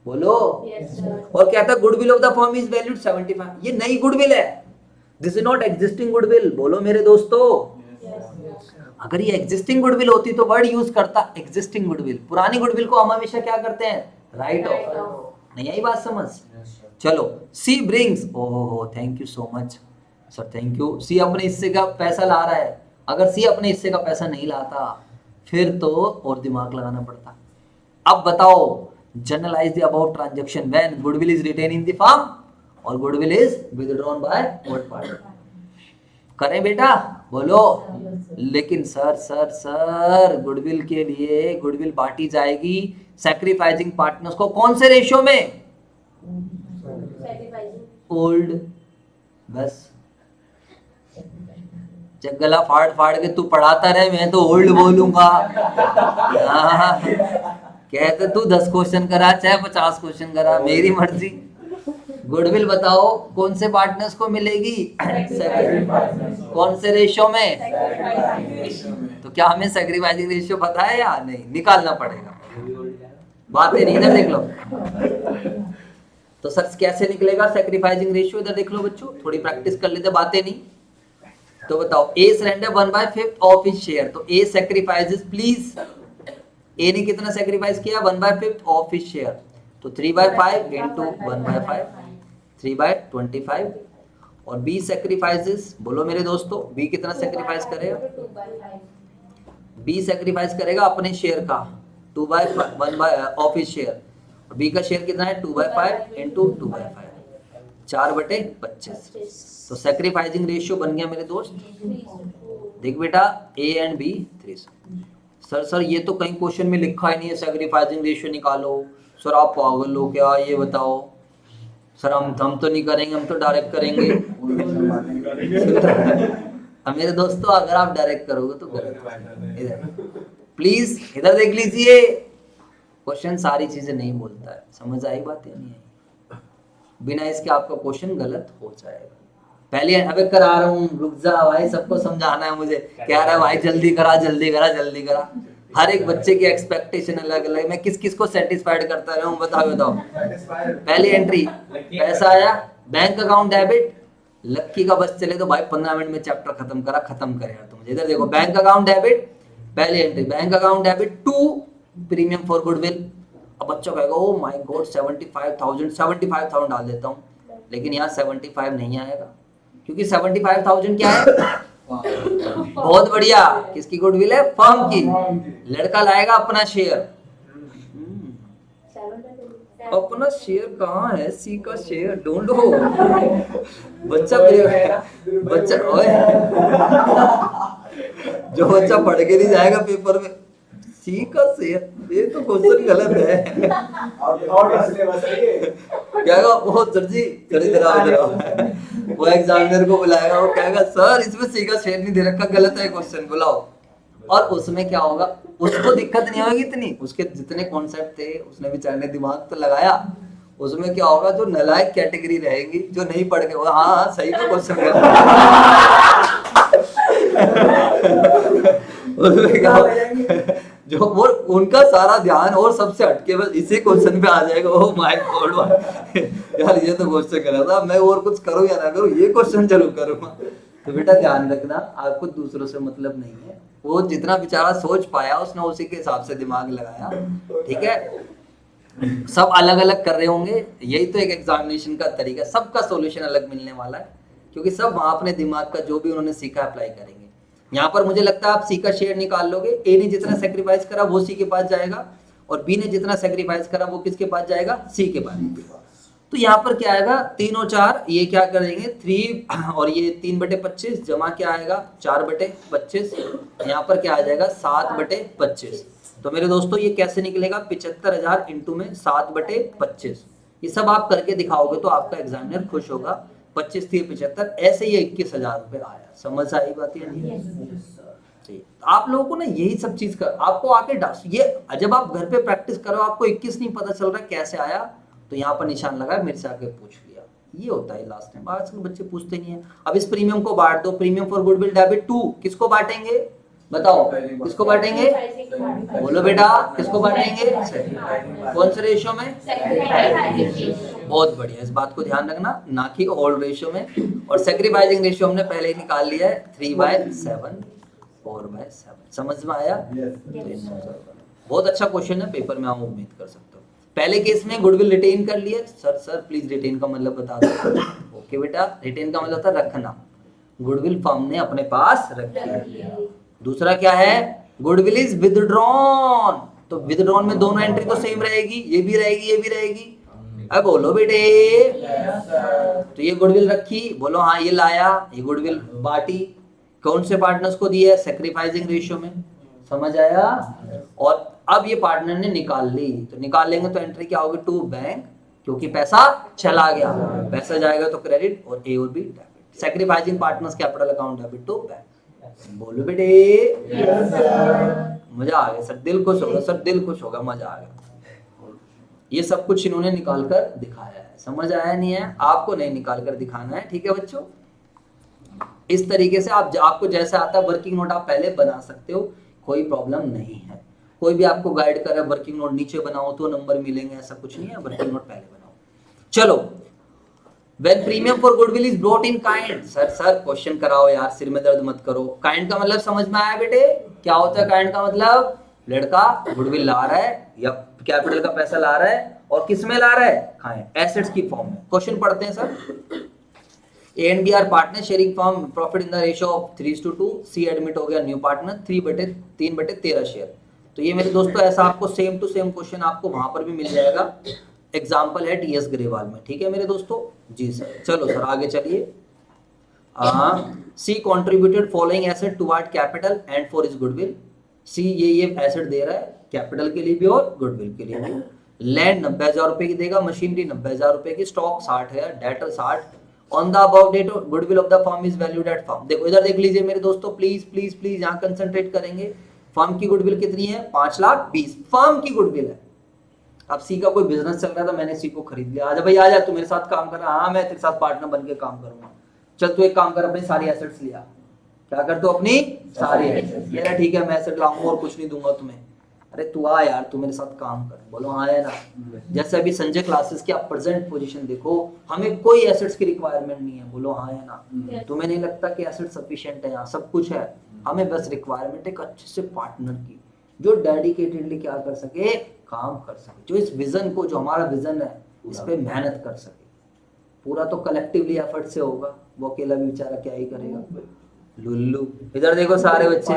Speaker 1: बोलो yes, और कहता है goodwill of the firm is valued 75, ये नई गुडविल है, this is not existing goodwill. बोलो मेरे दोस्तों yes, अगर ये एग्जिस्टिंग गुडविल होती तो वर्ड यूज करता एग्जिस्टिंग गुडविल, पुरानी गुडविल को हम हमेशा क्या करते हैं, राइट ऑफ। नहीं आई बात समझ, चलो। सी ब्रिंग्स, ओहो thank you so much sir, thank you. C अपने हिस्से का पैसा ला रहा है, अगर सी अपने हिस्से का पैसा नहीं लाता फिर तो और दिमाग लगाना पड़ता। अब बताओ, generalise the above transaction when goodwill is retained in the firm और goodwill is withdrawn by old partner. करें बेटा, बोलो। लेकिन सर सर सर गुडविल के लिए गुडविल बांटी जाएगी सैक्रिफाइसिंग पार्टनर्स को कौन से रेशियो में? ओल्ड। बस जब गला फाड़ फाड़ के तू पढ़ाता रहे मैं तो ओल्ड बोलूंगा। हाँ, कहते तू 10 क्वेश्चन करा चाहे 50 क्वेश्चन करा, मेरी मर्जी। गुडविल बताओ कौन से पार्टनर्स को मिलेगी? कौन से रेशियो में? तो क्या हमें सैक्रिफाइसिंग रेशियो पता है या नहीं? निकालना पड़ेगा। बातें नहीं, इधर देख लो। तो सर कैसे निकलेगा सैक्रिफाइसिंग रेशियो? इधर देख लो बच्चों, थोड़ी प्रैक्टिस कर लेते, बातें नहीं। तो बताओ, ए सरेंडर 1/5 ऑफ हिज शेयर, तो ए सैक्रिफाइसेस प्लीज, ए ने कितना सैक्रिफाइस किया? 1/5 ऑफ हिज शेयर, तो 3/5 इंटू 1/5, 3/25। और बी सैक्रिफाइसेस, बोलो मेरे दोस्तों, बी कितना सैक्रिफाइस करेगा? बी सैक्रिफाइस करेगा अपने शेयर का 2/1 ऑफ हिज शेयर। बी का शेयर कितना है? 2/5 इंटू 2/5, 4/25। तो सैक्रिफाइसिंग रेशियो बन गया मेरे दोस्त। देख बेटा, ए एंड बी 3। सर ये तो कहीं क्वेश्चन में लिखा ही नहीं है सैक्रिफाइसिंग रेशियो निकालो। सर आप पागल हो क्या? ये बताओ। सर हम तो नहीं करेंगे, हम तो डायरेक्ट करेंगे। अब मेरे दोस्तों अगर आप डायरेक्ट करोगे तो गलत। इधर प्लीज इधर देख लीजिए, क्वेश्चन सारी चीजें नहीं बोलता है। समझ आई बात या नहीं आई? बिना इसके आपका क्वेश्चन गलत हो जाएगा। पहले अबे करा रहा हूँ, रुक जा भाई, सबको समझाना है मुझे। कह रहा है भाई जल्दी करा जल्दी करा जल्दी करा। हर एक बच्चे की एक्सपेक्टेशन अलग अलग। मैं किस किस को सेटिस्फाइड करता रहा हूँ? बताओ। पहली एंट्री पैसा आया, बैंक अकाउंट डेबिट। लक्की का बस चले तो भाई 15 मिनट में चैप्टर खत्म करे यार तुम। इधर देखो, बैंक अकाउंट डेबिट, पहली entry bank account debit to premium for goodwill. अब बच्चा कहेगा ओ माय गॉड 75,000 डाल देता हूँ, लेकिन यहाँ 75 नहीं आएगा क्योंकि 75,000 क्या है? बहुत बढ़िया, किसकी गुडविल है? फर्म की। लड़का लाएगा अपना शेयर। अपना शेयर कहाँ है? सी का शेयर ढूंढो। बच्चा ओए, जो बच्चा पढ़ के नहीं जाएगा पेपर में, सी का शेयर, ये तो क्वेश्चन गलत है। क्या वो सर जी वो एग्जामिनर को बुलाएगा, वो कहेगा सर इसमें सी का शेयर नहीं दे रखा, गलत है क्वेश्चन, बुलाओ। और उसमें क्या होगा? उसको दिक्कत नहीं होगी इतनी, उसके जितने कॉन्सेप्ट थे उसने बेचारे ने दिमाग तो लगाया। उसमें क्या होगा? जो नालायक कैटेगरी रहेगी, जो नहीं पढ़ के, हाँ सही में क्वेश्चन उसमें क्या होगा? जो वो उनका सारा ध्यान और सबसे हटके बस इसी क्वेश्चन पे आ जाएगा। ओह माय गॉड यार ये तो क्वेश्चन कर रहा था मैं, और कुछ करूं या ना करूं, ये क्वेश्चन जरूर करूंगा। तो बेटा ध्यान रखना, आपको दूसरों से मतलब नहीं है। वो जितना बेचारा सोच पाया उसने उसी के हिसाब से दिमाग लगाया, ठीक है। सब अलग अलग कर रहे होंगे, यही तो एक एग्जामिनेशन का तरीका। सबका सॉल्यूशन अलग मिलने वाला है क्योंकि सब वहां अपने दिमाग का जो भी उन्होंने सीखा अप्लाई करेंगे। यहाँ पर मुझे लगता है आप सी का शेयर निकाल लोगे। ए ने जितना सेक्रीफाइस करा वो सी के पास जाएगा, और बी ने जितना सेक्रीफाइस करा वो किसके पास जाएगा? सी के पास। तो यहाँ पर क्या आएगा? 3 और 4, ये क्या करेंगे? 3 और ये 3/25 जमा क्या आएगा? 4/25। यहाँ पर क्या आ जाएगा? 7/25। तो मेरे दोस्तों ये कैसे निकलेगा? 75,000 इंटू में 7/25। ये सब आप करके दिखाओगे तो आपका एग्जामिनर खुश होगा। 25 थी 75, ऐसे ही 21,000 रुपए आया। समझ आई बात या नहीं? आप लोगों को ना यही सब चीज कर, आपको आके ये जब आप घर पे प्रैक्टिस करो, आपको 21 नहीं पता चल रहा कैसे आया, तो यहाँ पर निशान लगा मेरे से आके पूछ लिया। ये होता है लास्ट टाइम। आजकल बच्चे पूछते नहीं है। अब इस प्रीमियम को बांट दो, प्रीमियम फॉर गुडविल डेबिट 2, किसको बांटेंगे? बताओ किसको बांटेंगे? बोलो बेटा किसको बांटेंगे? कौन से रेशियो में? बहुत बढ़िया, इस बात को ध्यान रखना, ना कि ओल्ड रेशियो में। और सैक्रिफाइसिंग रेशियो हमने पहले ही निकाल लिया है, 3/7, 4/7। समझ में आया? बहुत अच्छा क्वेश्चन है, पेपर में आप उम्मीद कर सकते हो। पहले केस में गुडविल रिटेन कर लिए। सर प्लीज रिटेन का मतलब बता दो। ओके बेटा, रिटेन का मतलब होता है रखना। गुडविल फर्म ने अपने पास रख लिया। दूसरा क्या है? Goodwill is withdrawn. तो विदड्रॉन में दोनों एंट्री तो सेम रहेगी, ये भी रहेगी ये भी रहेगी। अब बोलो बेटे, तो ये गुडविल रखी, बोलो हाँ ये लाया, ये गुडविल बांटी। कौन से पार्टनर्स को दिया है? सैक्रिफाइसिंग रेशियो में, समझ आया? और अब ये पार्टनर ने निकाल ली, तो निकाल लेंगे तो एंट्री क्या होगी? टू बैंक, क्योंकि पैसा चला गया, पैसा जाएगा तो क्रेडिट और ए और B debit. Sacrificing partners capital account debit to bank. बोलो बेटे, मजा आ गया सर, दिल खुश होगा सर, दिल खुश होगा, मजा आ गया। ये सब कुछ इन्होंने निकाल कर दिखाया है, समझ आया नहीं है? आपको नहीं निकाल कर दिखाना है, ठीक है बच्चों? इस तरीके से आपको जैसा आता है वर्किंग नोट आप पहले बना सकते हो, कोई प्रॉब्लम नहीं है। कोई भी आपको गाइड करे वर्किंग नोट नीचे बनाओ तो नंबर मिलेंगे, ऐसा कुछ नहीं है, वर्किंग नोट पहले बनाओ। चलो, when premium for goodwill is brought in kind, sir question कराओ यार, सिर में दर्द मत करो। काइंड का मतलब समझ में आया बेटे? क्या होता है काइंड का मतलब? लड़का गुडविल ला रहा है या कैपिटल का पैसा ला रहा है, और किस में ला रहा है? खाएं, एसेट्स की फॉर्म में। क्वेश्चन पढ़ते हैं sir. A and B are partner sharing form profit in the ratio of 3:2। C admit हो गया न्यू पार्टनर 3/13 शेयर। तो ये मेरे दोस्तों ऐसा आपको सेम टू सेम क्वेश्चन आपको वहां पर भी मिल जाएगा। एग्जाम्पल है टीएस ग्रेवाल में, ठीक है मेरे दोस्तों? जी सर। चलो सर आगे चलिए। C contributed following asset toward capital and for is goodwill. C ये एसेट दे रहा है कैपिटल के लिए भी और गुडविल के लिए भी। लैंड 90,000 रुपए की देगा, मशीनरी 90,000 रुपए की, stock 60,000, debtor 60। On the above date goodwill of the firm is valued at firm. देखो इधर देख लीजिए मेरे दोस्तों, प्लीज प्लीज प्लीज यहाँ कंसंट्रेट करेंगे। फर्म की गुडविल कितनी है? 5,20,000 फर्म की गुडविल है। अब सी का कोई बिजनेस चल रहा था, मैंने सी को खरीद लिया। आजा भाई आजा, तू मेरे साथ काम कर रहा? हाँ मैं तेरे साथ पार्टनर बन के काम करूंगा। चल तू एक काम कर, अपनी सारी एसेट्स लिया। क्या कर? तू अपनी सारी एसेट्स। ये ना ठीक है, मैं एसेट लाऊंगा और कुछ नहीं दूंगा तुम्हें। अरे तू आ यार, तू मेरे साथ काम कर। बोलो हाँ है ना? जैसे अभी संजय क्लासेस की आप प्रेजेंट पोजीशन देखो, हमें कोई एसेट्स की रिक्वायरमेंट नहीं है। बोलो हाँ है ना? तुम्हें नहीं लगता कि एसेट सफिशिएंट है? यहाँ सब कुछ है, हमें बस रिक्वायरमेंट एक अच्छे से पार्टनर की, जो डेडिकेटेडली क्या कर सके? काम कर सके, जो इस विजन को, जो हमारा विजन है, इस पे मेहनत कर सके। पूरा तो कलेक्टिवली एफर्ट से होगा, वो अकेला भी बेचारा क्या ही करेगा। लुल्लू इधर देखो, सारे बच्चे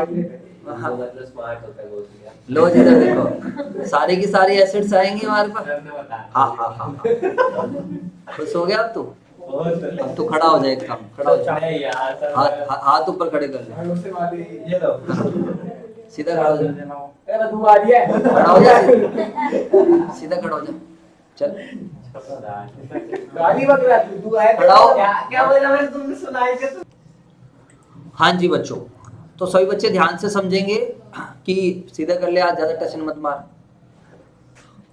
Speaker 1: लो इधर देखो, सारी की सारी एसेट्स आएंगी हमारे पास। हाँ हाँ हाँ, खुश हो गया अब तू? अब तू खड़ा हो जाए, एक काम खड़ा हो जाए, हाथ ऊपर खड़े कर ले, सीधा खड़ा हो जा, खड़ा हो जा, सीधा खड़ा हो जा, चल खड़ा हो। क्या बोला मैंने, तुमने सुनाई क्या? हाँ जी बच्चों, तो सभी बच्चे ध्यान से समझेंगे कि सीधा कर ले, आज ज्यादा टेंशन मत मार।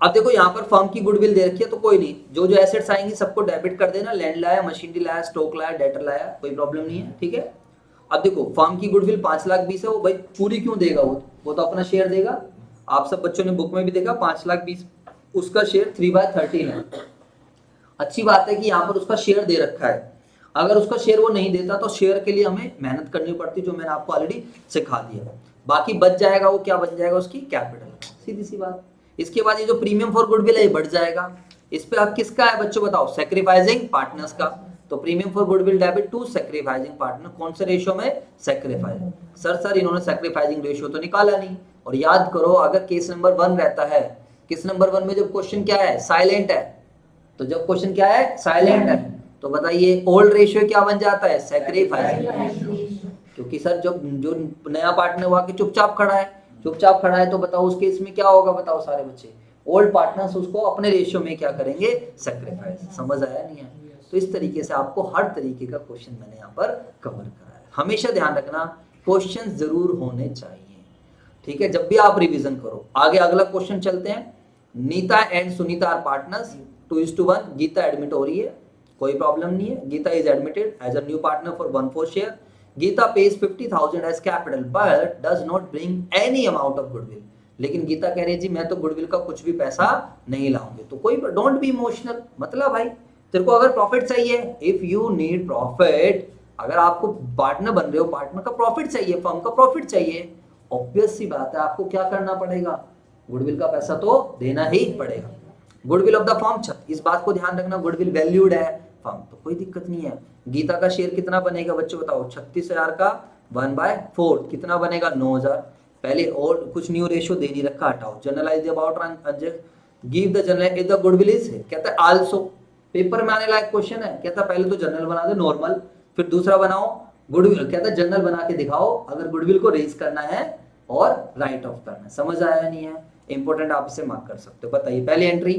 Speaker 1: अब देखो यहाँ पर फर्म की गुडविल दे रखी है, तो कोई नहीं, जो जो एसेट्स आएंगी सबको डेबिट कर देना। लैंड लाया, मशीनरी लाया, स्टॉक लाया, डेटर लाया, कोई प्रॉब्लम नहीं है, ठीक है? अब देखो फर्म की गुडविल 5,20,000 है, वो भाई पूरी क्यों देगा? वो तो अपना शेयर देगा। आप सब बच्चों ने बुक में भी देखा 5,20,000 उसका शेयर 3/13 है। अच्छी बात है कि यहाँ पर उसका शेयर दे रखा है। अगर उसका शेयर वो नहीं देता तो शेयर के लिए हमें मेहनत करनी पड़ती, जो मैंने आपको ऑलरेडी सिखा दिया। बाकी बच जाएगा, वो क्या बन जाएगा? उसकी कैपिटल, सीधी सी बात। इसके बाद ये जो प्रीमियम फॉर गुडविल है ये बढ़ जाएगा। इस पे अब किसका है बच्चों बताओ? सैक्रिफाइसिंग पार्टनर्स का। तो premium for goodwill debit to sacrificing partner, कौन से रेशियो में? सैक्रिफाइसिंग। सर इन्होंने सैक्रिफाइसिंग रेशियो तो निकाला नहीं। और याद करो, अगर केस नंबर 1 रहता है, किस नंबर 1 में जब क्वेश्चन क्या है? साइलेंट है। तो जब क्वेश्चन क्या है? साइलेंट है, तो बताइए ओल्ड रेशियो क्या बन जाता है? सैक्रिफाइसिंग। क्योंकि सर जब जो नया पार्टनर हुआ कि चुपचाप खड़ा है, तो बताओ उस केस में क्या होगा? बताओ सारे बच्चे, ओल्ड पार्टनर्स उसको अपने रेशियो में क्या करेंगे? सैक्रिफाइस। समझ आया नहीं है? तो इस तरीके से आपको हर तरीके का क्वेश्चन मैंने यहाँ पर कवर करा है। हमेशा ध्यान रखना, क्वेश्चन जरूर होने चाहिए, ठीक है? जब भी आप रिविजन करो। आगे अगला क्वेश्चन चलते हैं। Neeta and Sunita are partners 2:1। Geeta admit हो रही है, कोई प्रॉब्लम नहीं है। Geeta is admitted as a new partner for 1/4 share. Geeta pays 50,000 as capital but does not bring any amount of goodwill. लेकिन गीता कह रही है जी मैं तो गुडविल का कुछ भी पैसा नहीं लाऊंगी। तो कोई डोंट बी इमोशनल, मतलब भाई तेरे को अगर प्रॉफिट चाहिए, इफ यू नीड प्रॉफिट, अगर आपको पार्टनर बन रहे हो, पार्टनर का प्रॉफिट चाहिए, फर्म का प्रॉफिट चाहिए, ऑब्वियस सी बात है आपको क्या करना पड़ेगा? गुडविल का पैसा तो देना ही पड़ेगा। गुडविल ऑफ द फर्म, इस बात को ध्यान रखना, गुडविल वैल्यूड है फर्म, तो कोई दिक्कत नहीं है। गीता का शेयर कितना बनेगा बच्चों बताओ? 36,000 का 1/4 कितना बनेगा? 9,000। पहले और कुछ न्यू रेशियो दे नहीं रखा, हटाओ। Generalize about give the general if the goodwill is, कहता है आल्सो। पेपर में आने लायक क्वेश्चन है, कहता पहले तो जनरल बना दो नॉर्मल, फिर दूसरा बनाओ गुडविल कहता है जर्नल बना के दिखाओ अगर गुडविल को रेज करना है और राइट ऑफ करना है। समझ आया नहीं है? इंपॉर्टेंट, आप इसे मार्क कर सकते हो। बताइए पहली एंट्री,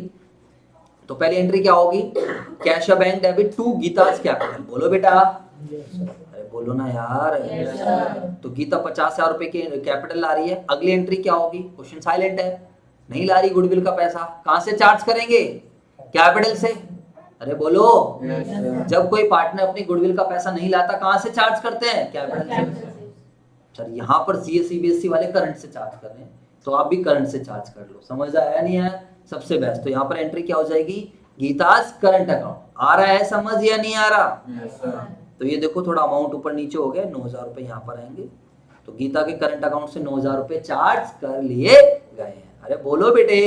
Speaker 1: तो पहली एंट्री क्या होगी? कैश या बैंक डेबिट टू गीता's कैपिटल। बोलो बेटा, अरे बोलो ना यार। तो गीता 50,000 रुपए की कैपिटल ला रही है। अगली एंट्री क्या होगी? क्वेश्चन साइलेंट है, नहीं ला रही गुडविल का पैसा। कहां से चार्ज करेंगे? कैपिटल से। अरे बोलो, जब कोई पार्टनर अपनी गुडविल का पैसा नहीं लाता कहां से चार्ज करते हैं? कैपिटल से। सर यहाँ पर सीएससी वाले करंट से चार्ज कर रहे हैं, तो आप भी करंट से चार्ज कर लो। समझ आया नहीं है? सबसे बेस्ट। तो यहाँ पर एंट्री क्या हो जाएगी? गीता's करंट अकाउंट। आ रहा है समझ या नहीं आ रहा? तो ये देखो थोड़ा अमाउंट ऊपर नीचे हो गया, 9,000 रुपए यहाँ पर आएंगे। तो गीता के करंट अकाउंट से 9,000 रुपए चार्ज कर लिए गए हैं। अरे बोलो बेटे।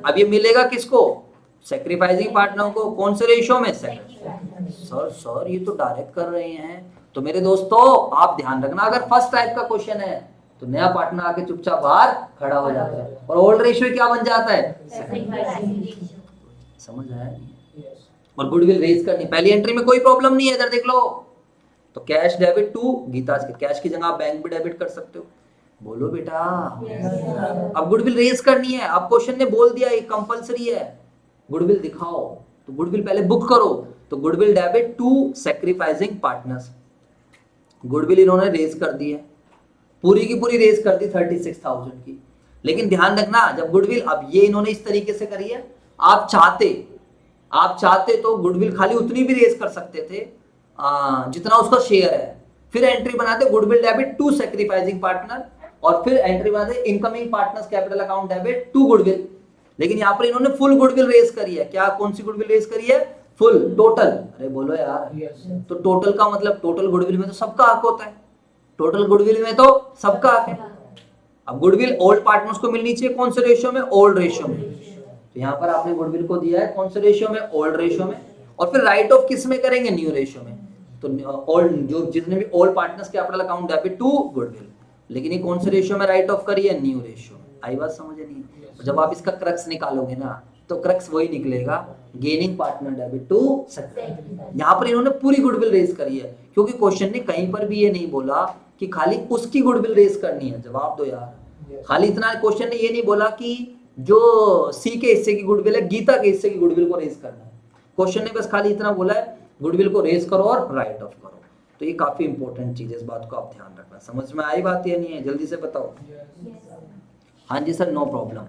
Speaker 1: अब ये मिलेगा किसको? सेक्रीफाइसिंग पार्टनर को। कौन से रेशियो में? सर ये तो डायरेक्ट कर रहे हैं। तो मेरे दोस्तों आप ध्यान रखना, अगर फर्स्ट टाइप का क्वेश्चन है तो नया पार्टनर आके चुपचाप बाहर खड़ा हो जाता है और ओल्ड रेशियो क्या बन जाता है? समझ आया? और गुडविल रेज करनी, पहली एंट्री में कोई प्रॉब्लम नहीं है। इधर देख लो, तो कैश डेबिट टू गीता's, कैश की जगह आप बैंक भी डेबिट कर सकते हो। बोलो बेटा। अब गुडविल रेज करनी है। अब क्वेश्चन ने बोल दिया ये कंपलसरी है, गुडविल दिखाओ। तो गुडविल पहले बुक करो। तो goodwill debit to sacrificing partners. Goodwill इन्होंने रेज कर दी है, पूरी की पूरी रेज कर दी 36,000 की। लेकिन ध्यान रखना, जब गुडविल, अब ये इन्होंने इस तरीके से करी है, आप चाहते तो गुडविल खाली उतनी भी रेज कर सकते थे जितना उसका शेयर है। फिर एंट्री बनाते goodwill debit to sacrificing partner, और फिर एंट्री बनाते incoming partners capital account debit to goodwill. लेकिन यहाँ पर इन्होंने फुल गुडविल रेज करी है। क्या? कौन सी गुडविल रेज करी है? Full, total. अरे बोलो यार। तो टोटल का मतलब, टोटल गुडविल में तो सबका हक होता है। टोटल गुडविल में तो सबका हक है। अब गुडविल ओल्ड पार्टनर्स को मिलनी चाहिए कौन से रेशियो में? ओल्ड रेशियो में। तो यहाँ पर आपने गुडविल को दिया है कौन से रेशियो में? ओल्ड रेशियो में। और फिर राइट ऑफ किस में करेंगे? न्यू रेशियो में। तो ओल्ड, जो जितने भी old partners capital account debit to goodwill. लेकिन ये कौन से रेशियो में राइट ऑफ करी है? न्यू रेशियो में। आई बात समझ नहीं? जब आप इसका क्रक्स निकालोगे ना, तो क्रक्स वही निकलेगा, gaining partner debit to sacrifice. यहाँ पर इन्होंने पूरी गुडविल रेज करी है, क्योंकि क्वेश्चन ने कहीं पर भी ये नहीं बोला कि खाली उसकी गुडविल रेज करनी है। जवाब दो यार। खाली इतना क्वेश्चन ने ये नहीं बोला कि जो सी के हिस्से की गुडविल है, गीता के हिस्से की गुडविल को रेज करना है। क्वेश्चन ने बस खाली इतना बोला है गुडविल को रेज करो और राइट ऑफ करो। तो ये काफी इंपॉर्टेंट चीज है, इस बात को आप ध्यान रखना। समझ में आई बात या नहीं है? जल्दी से बताओ। हाँ जी सर, नो प्रॉब्लम।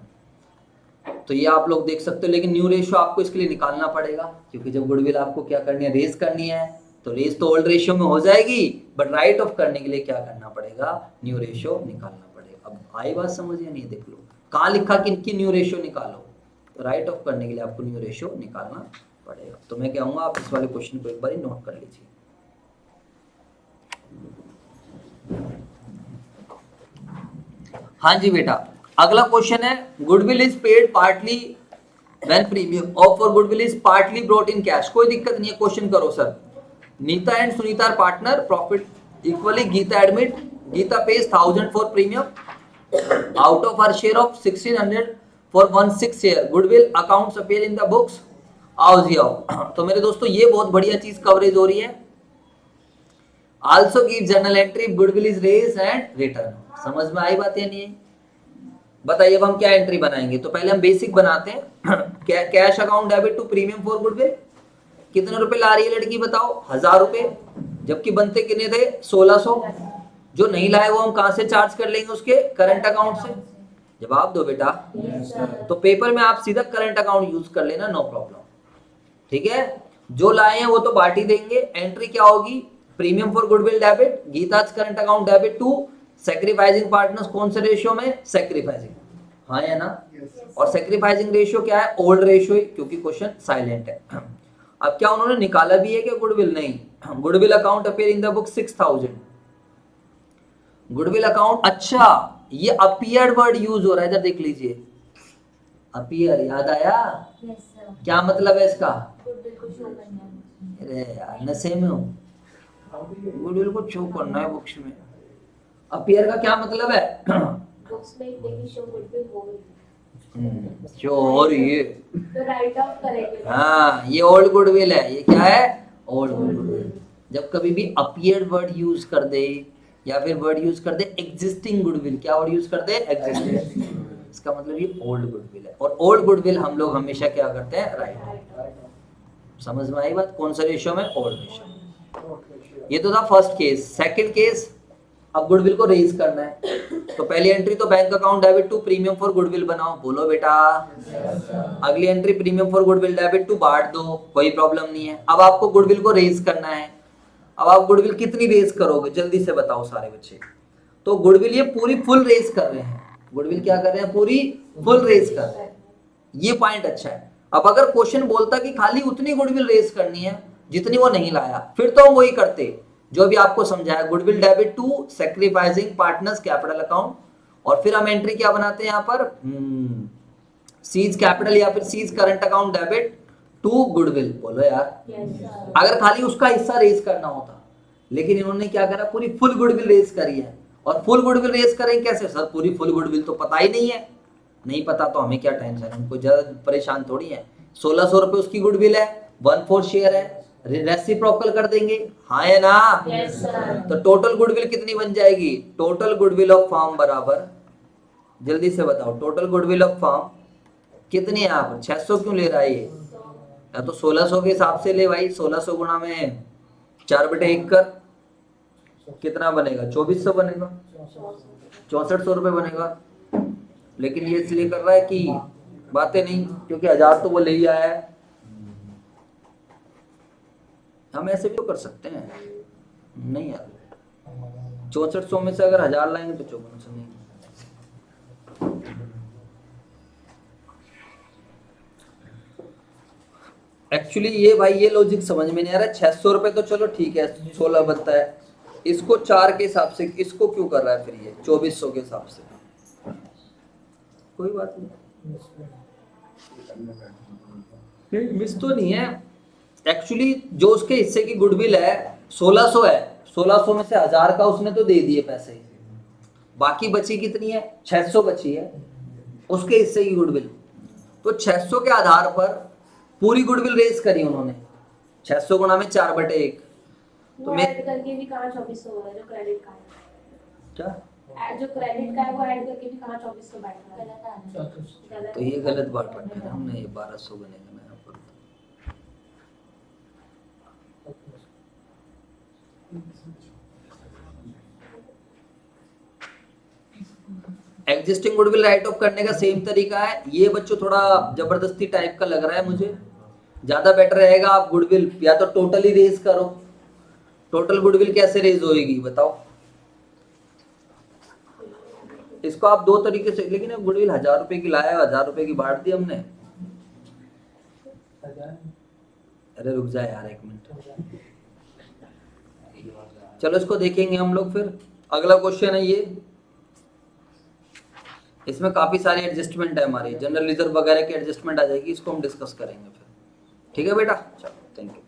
Speaker 1: तो ये आप लोग देख सकते हो, लेकिन न्यू रेशियो आपको इसके लिए निकालना पड़ेगा, क्योंकि जब गुडविल आपको क्या करनी है? रेज करनी है। तो रेज तो ओल्ड रेशियो में हो जाएगी, बट राइट ऑफ करने के लिए क्या करना पड़ेगा? न्यू रेशियो निकालना पड़ेगा। अब आई बात समझ या नहीं? देख लो कहाँ लिखा कि इनकी न्यू रेशियो निकालो। तो राइट ऑफ करने के लिए आपको न्यू रेशियो निकालना पड़ेगा। तो मैं कहूँगा आप इस वाले क्वेश्चन को एक बार नोट कर लीजिए। हाँ जी बेटा, अगला क्वेश्चन है goodwill is paid partly when premium of for goodwill is partly brought in cash. कोई दिक्कत नहीं है, क्वेश्चन करो sir. Neeta and Sunita are partner, profit equally, Geeta admit, Geeta pays 1,000 for premium out of her share of 1,600 for 1/6 share. Goodwill accounts appear in the books. आओ जी आओ। तो मेरे दोस्तों ये बहुत बढ़िया चीज कवरेज हो रही है। Also give journal entry goodwill is raise and return. समझ में आई बात या नहीं है? बताइए अब हम क्या एंट्री बनाएंगे। तो पहले हम बेसिक बनाते हैं। Cash account debit to premium for goodwill. कितने रुपए ला रही है लड़की बताओ? 1,000 रुपए, जबकि बनते कितने थे? 1,600। जो नहीं लाए वो हम कहां से चार्ज कर लेंगे? उसके करंट अकाउंट से। जवाब दो बेटा। तो पेपर में आप सीधा करंट अकाउंट यूज कर लेना, नो प्रॉब्लम। ठीक है, जो लाए हैं वो तो पार्टी देंगे। एंट्री क्या होगी? Premium for goodwill debit, Gita's current account debit to sacrificing partners. कौन से रेशियो में? सैक्रिफाइसिंग। हाँ है ना? और सैक्रिफाइसिंग रेशियो क्या है? ओल्ड रेशियो, क्योंकि क्वेश्चन साइलेंट है। अब क्या उन्होंने निकाला भी है क्या गुडविल? नहीं। Goodwill account appear in the book 6,000। Goodwill account, अच्छा ये अपीयर्ड वर्ड यूज हो रहा है, इधर देख लीजिए। अपीयर, याद आया? क्या मतलब है इसका? अरे यार नशे में हूँ। गुडविल को शो करना है बुक्स में। अपीयर का क्या मतलब है?
Speaker 2: बुक्स में देखिए शो गुडविल हो गई।
Speaker 1: शो हो रही है
Speaker 2: तो राइट ऑफ करेंगे।
Speaker 1: हाँ, ये ओल्ड गुडविल है। ये क्या है? Old goodwill. जब कभी भी अपीयर वर्ड यूज कर दे या फिर वर्ड यूज कर दे एग्जिस्टिंग गुडविल, क्या वर्ड यूज कर दे एग्जिस्टिंग, इसका मतलब ये ओल्ड गुडविल है। और ओल्ड गुडविल हम लोग हमेशा क्या करते हैं राइट। समझ में आई बात? कौन सा रेशियो में? Old ratio. ये तो था फर्स्ट केस। सेकंड केस, अब गुडविल को रेज करना है तो पहली एंट्री तो bank account debit to premium for goodwill बनाओ, बोलो बेटा। अगली entry premium for goodwill debit to बांट दो, कोई प्रॉब्लम नहीं है। अब आपको गुडविल को रेज करना है। अब आप गुडविल कितनी रेज करोगे जल्दी से बताओ सारे बच्चे। तो गुडविल ये पूरी फुल रेज कर रहे हैं, गुडविल क्या कर रहे हैं? पूरी फुल रेज कर रहे हैं। ये पॉइंट अच्छा है। अब अगर क्वेश्चन बोलता कि खाली उतनी गुडविल रेज करनी है जितनी वो नहीं लाया, फिर तो हम वही करते जो भी आपको समझाया, goodwill debit to sacrificing partners capital account, और फिर हम एंट्री क्या बनाते हैं यहाँ पर? सीज कैपिटल या फिर C's current account debit to goodwill, बोलो यार। अगर खाली उसका हिस्सा रेज करना होता, लेकिन इन्होंने क्या करा? पूरी फुल गुडविल रेज करी है। और फुल गुडविल रेज करें कैसे सर? पूरी फुल गुडविल तो पता ही नहीं है। नहीं पता तो हमें क्या टेंशन, हमको ज्यादा परेशान थोड़ी है। 1600 रुपए उसकी गुडविल है, 1/4 शेयर है, रेसिप्रोकल कर देंगे, हाँ है ना?
Speaker 2: Yes, sir.
Speaker 1: तो टोटल गुडविल कितनी बन जाएगी? टोटल गुडविल ऑफ फर्म बराबर, जल्दी से बताओ, टोटल गुडविल ऑफ फर्म कितनी है? यहाँ पर 600 क्यों ले रहा है ये? या तो 1600 के हिसाब से ले भाई, 1600 गुणा में 4/1 कर, कितना बनेगा? 2400 बनेगा, 6400 रुपए बनेगा। लेकिन ये इसलिए कर रहा है कि बातें नहीं, क्योंकि 1000 तो वो ले ही आया है। हम ऐसे भी तो कर सकते हैं, नहीं यार 6400 में से अगर 1000 लाएंगे तो 5400 नहीं। एक्चुअली ये भाई ये लॉजिक समझ में नहीं आ रहा है। 600 रुपए तो चलो ठीक है, 16 बनता है, इसको 4 के हिसाब से इसको क्यों कर रहा है फिर ये 2400 के हिसाब से? कोई बात नहीं, मिस तो नहीं है। एक्चुअली जो उसके हिस्से की गुडविल है 1600 है, 1600 में से 1000 का उसने तो दे दिए पैसे, बाकी बची कितनी है? 600 बची है उसके हिस्से की गुडविल। तो 600 के आधार पर पूरी गुडविल रेज करी उन्होंने, 600 गुणा में 4/1।
Speaker 2: वो ऐड करके भी कहाँ 2400 हो रहा है जो क्रेडिट का है?
Speaker 1: क्या
Speaker 2: जो क्रेडिट का है वो ऐड करके भी कहाँ 2400 बैठ रहा है? गलत
Speaker 1: तो ये गलत बात रखा है हमने, ये 1200 बनेगा ना यहाँ पर। एग्जिस्टिंग गुडविल राइट ऑफ करने का सेम तरीका है। ये बच्चों थोड़ा जबरदस्ती टाइप का लग रहा है मुझे, ज्यादा बेटर रहेगा आप गुडविल या तो टोटली रेज करो। टोटल गुडविल कैसे रेज होएगी बताओ? इसको आप 2 तरीके से, लेकिन अब गुडविल 1000 रुपए की लाया, 1000 रुपए की बांट दी हमने। अरे रुक जाए यार 1 मिनट, चलो इसको देखेंगे हम लोग फिर। अगला क्वेश्चन है ये, इसमें काफी सारे एडजस्टमेंट है हमारे, जनरल रिजर्व वगैरह की एडजस्टमेंट आ जाएगी, इसको हम डिस्कस करेंगे फिर। ठीक है बेटा, चलो थैंक यू।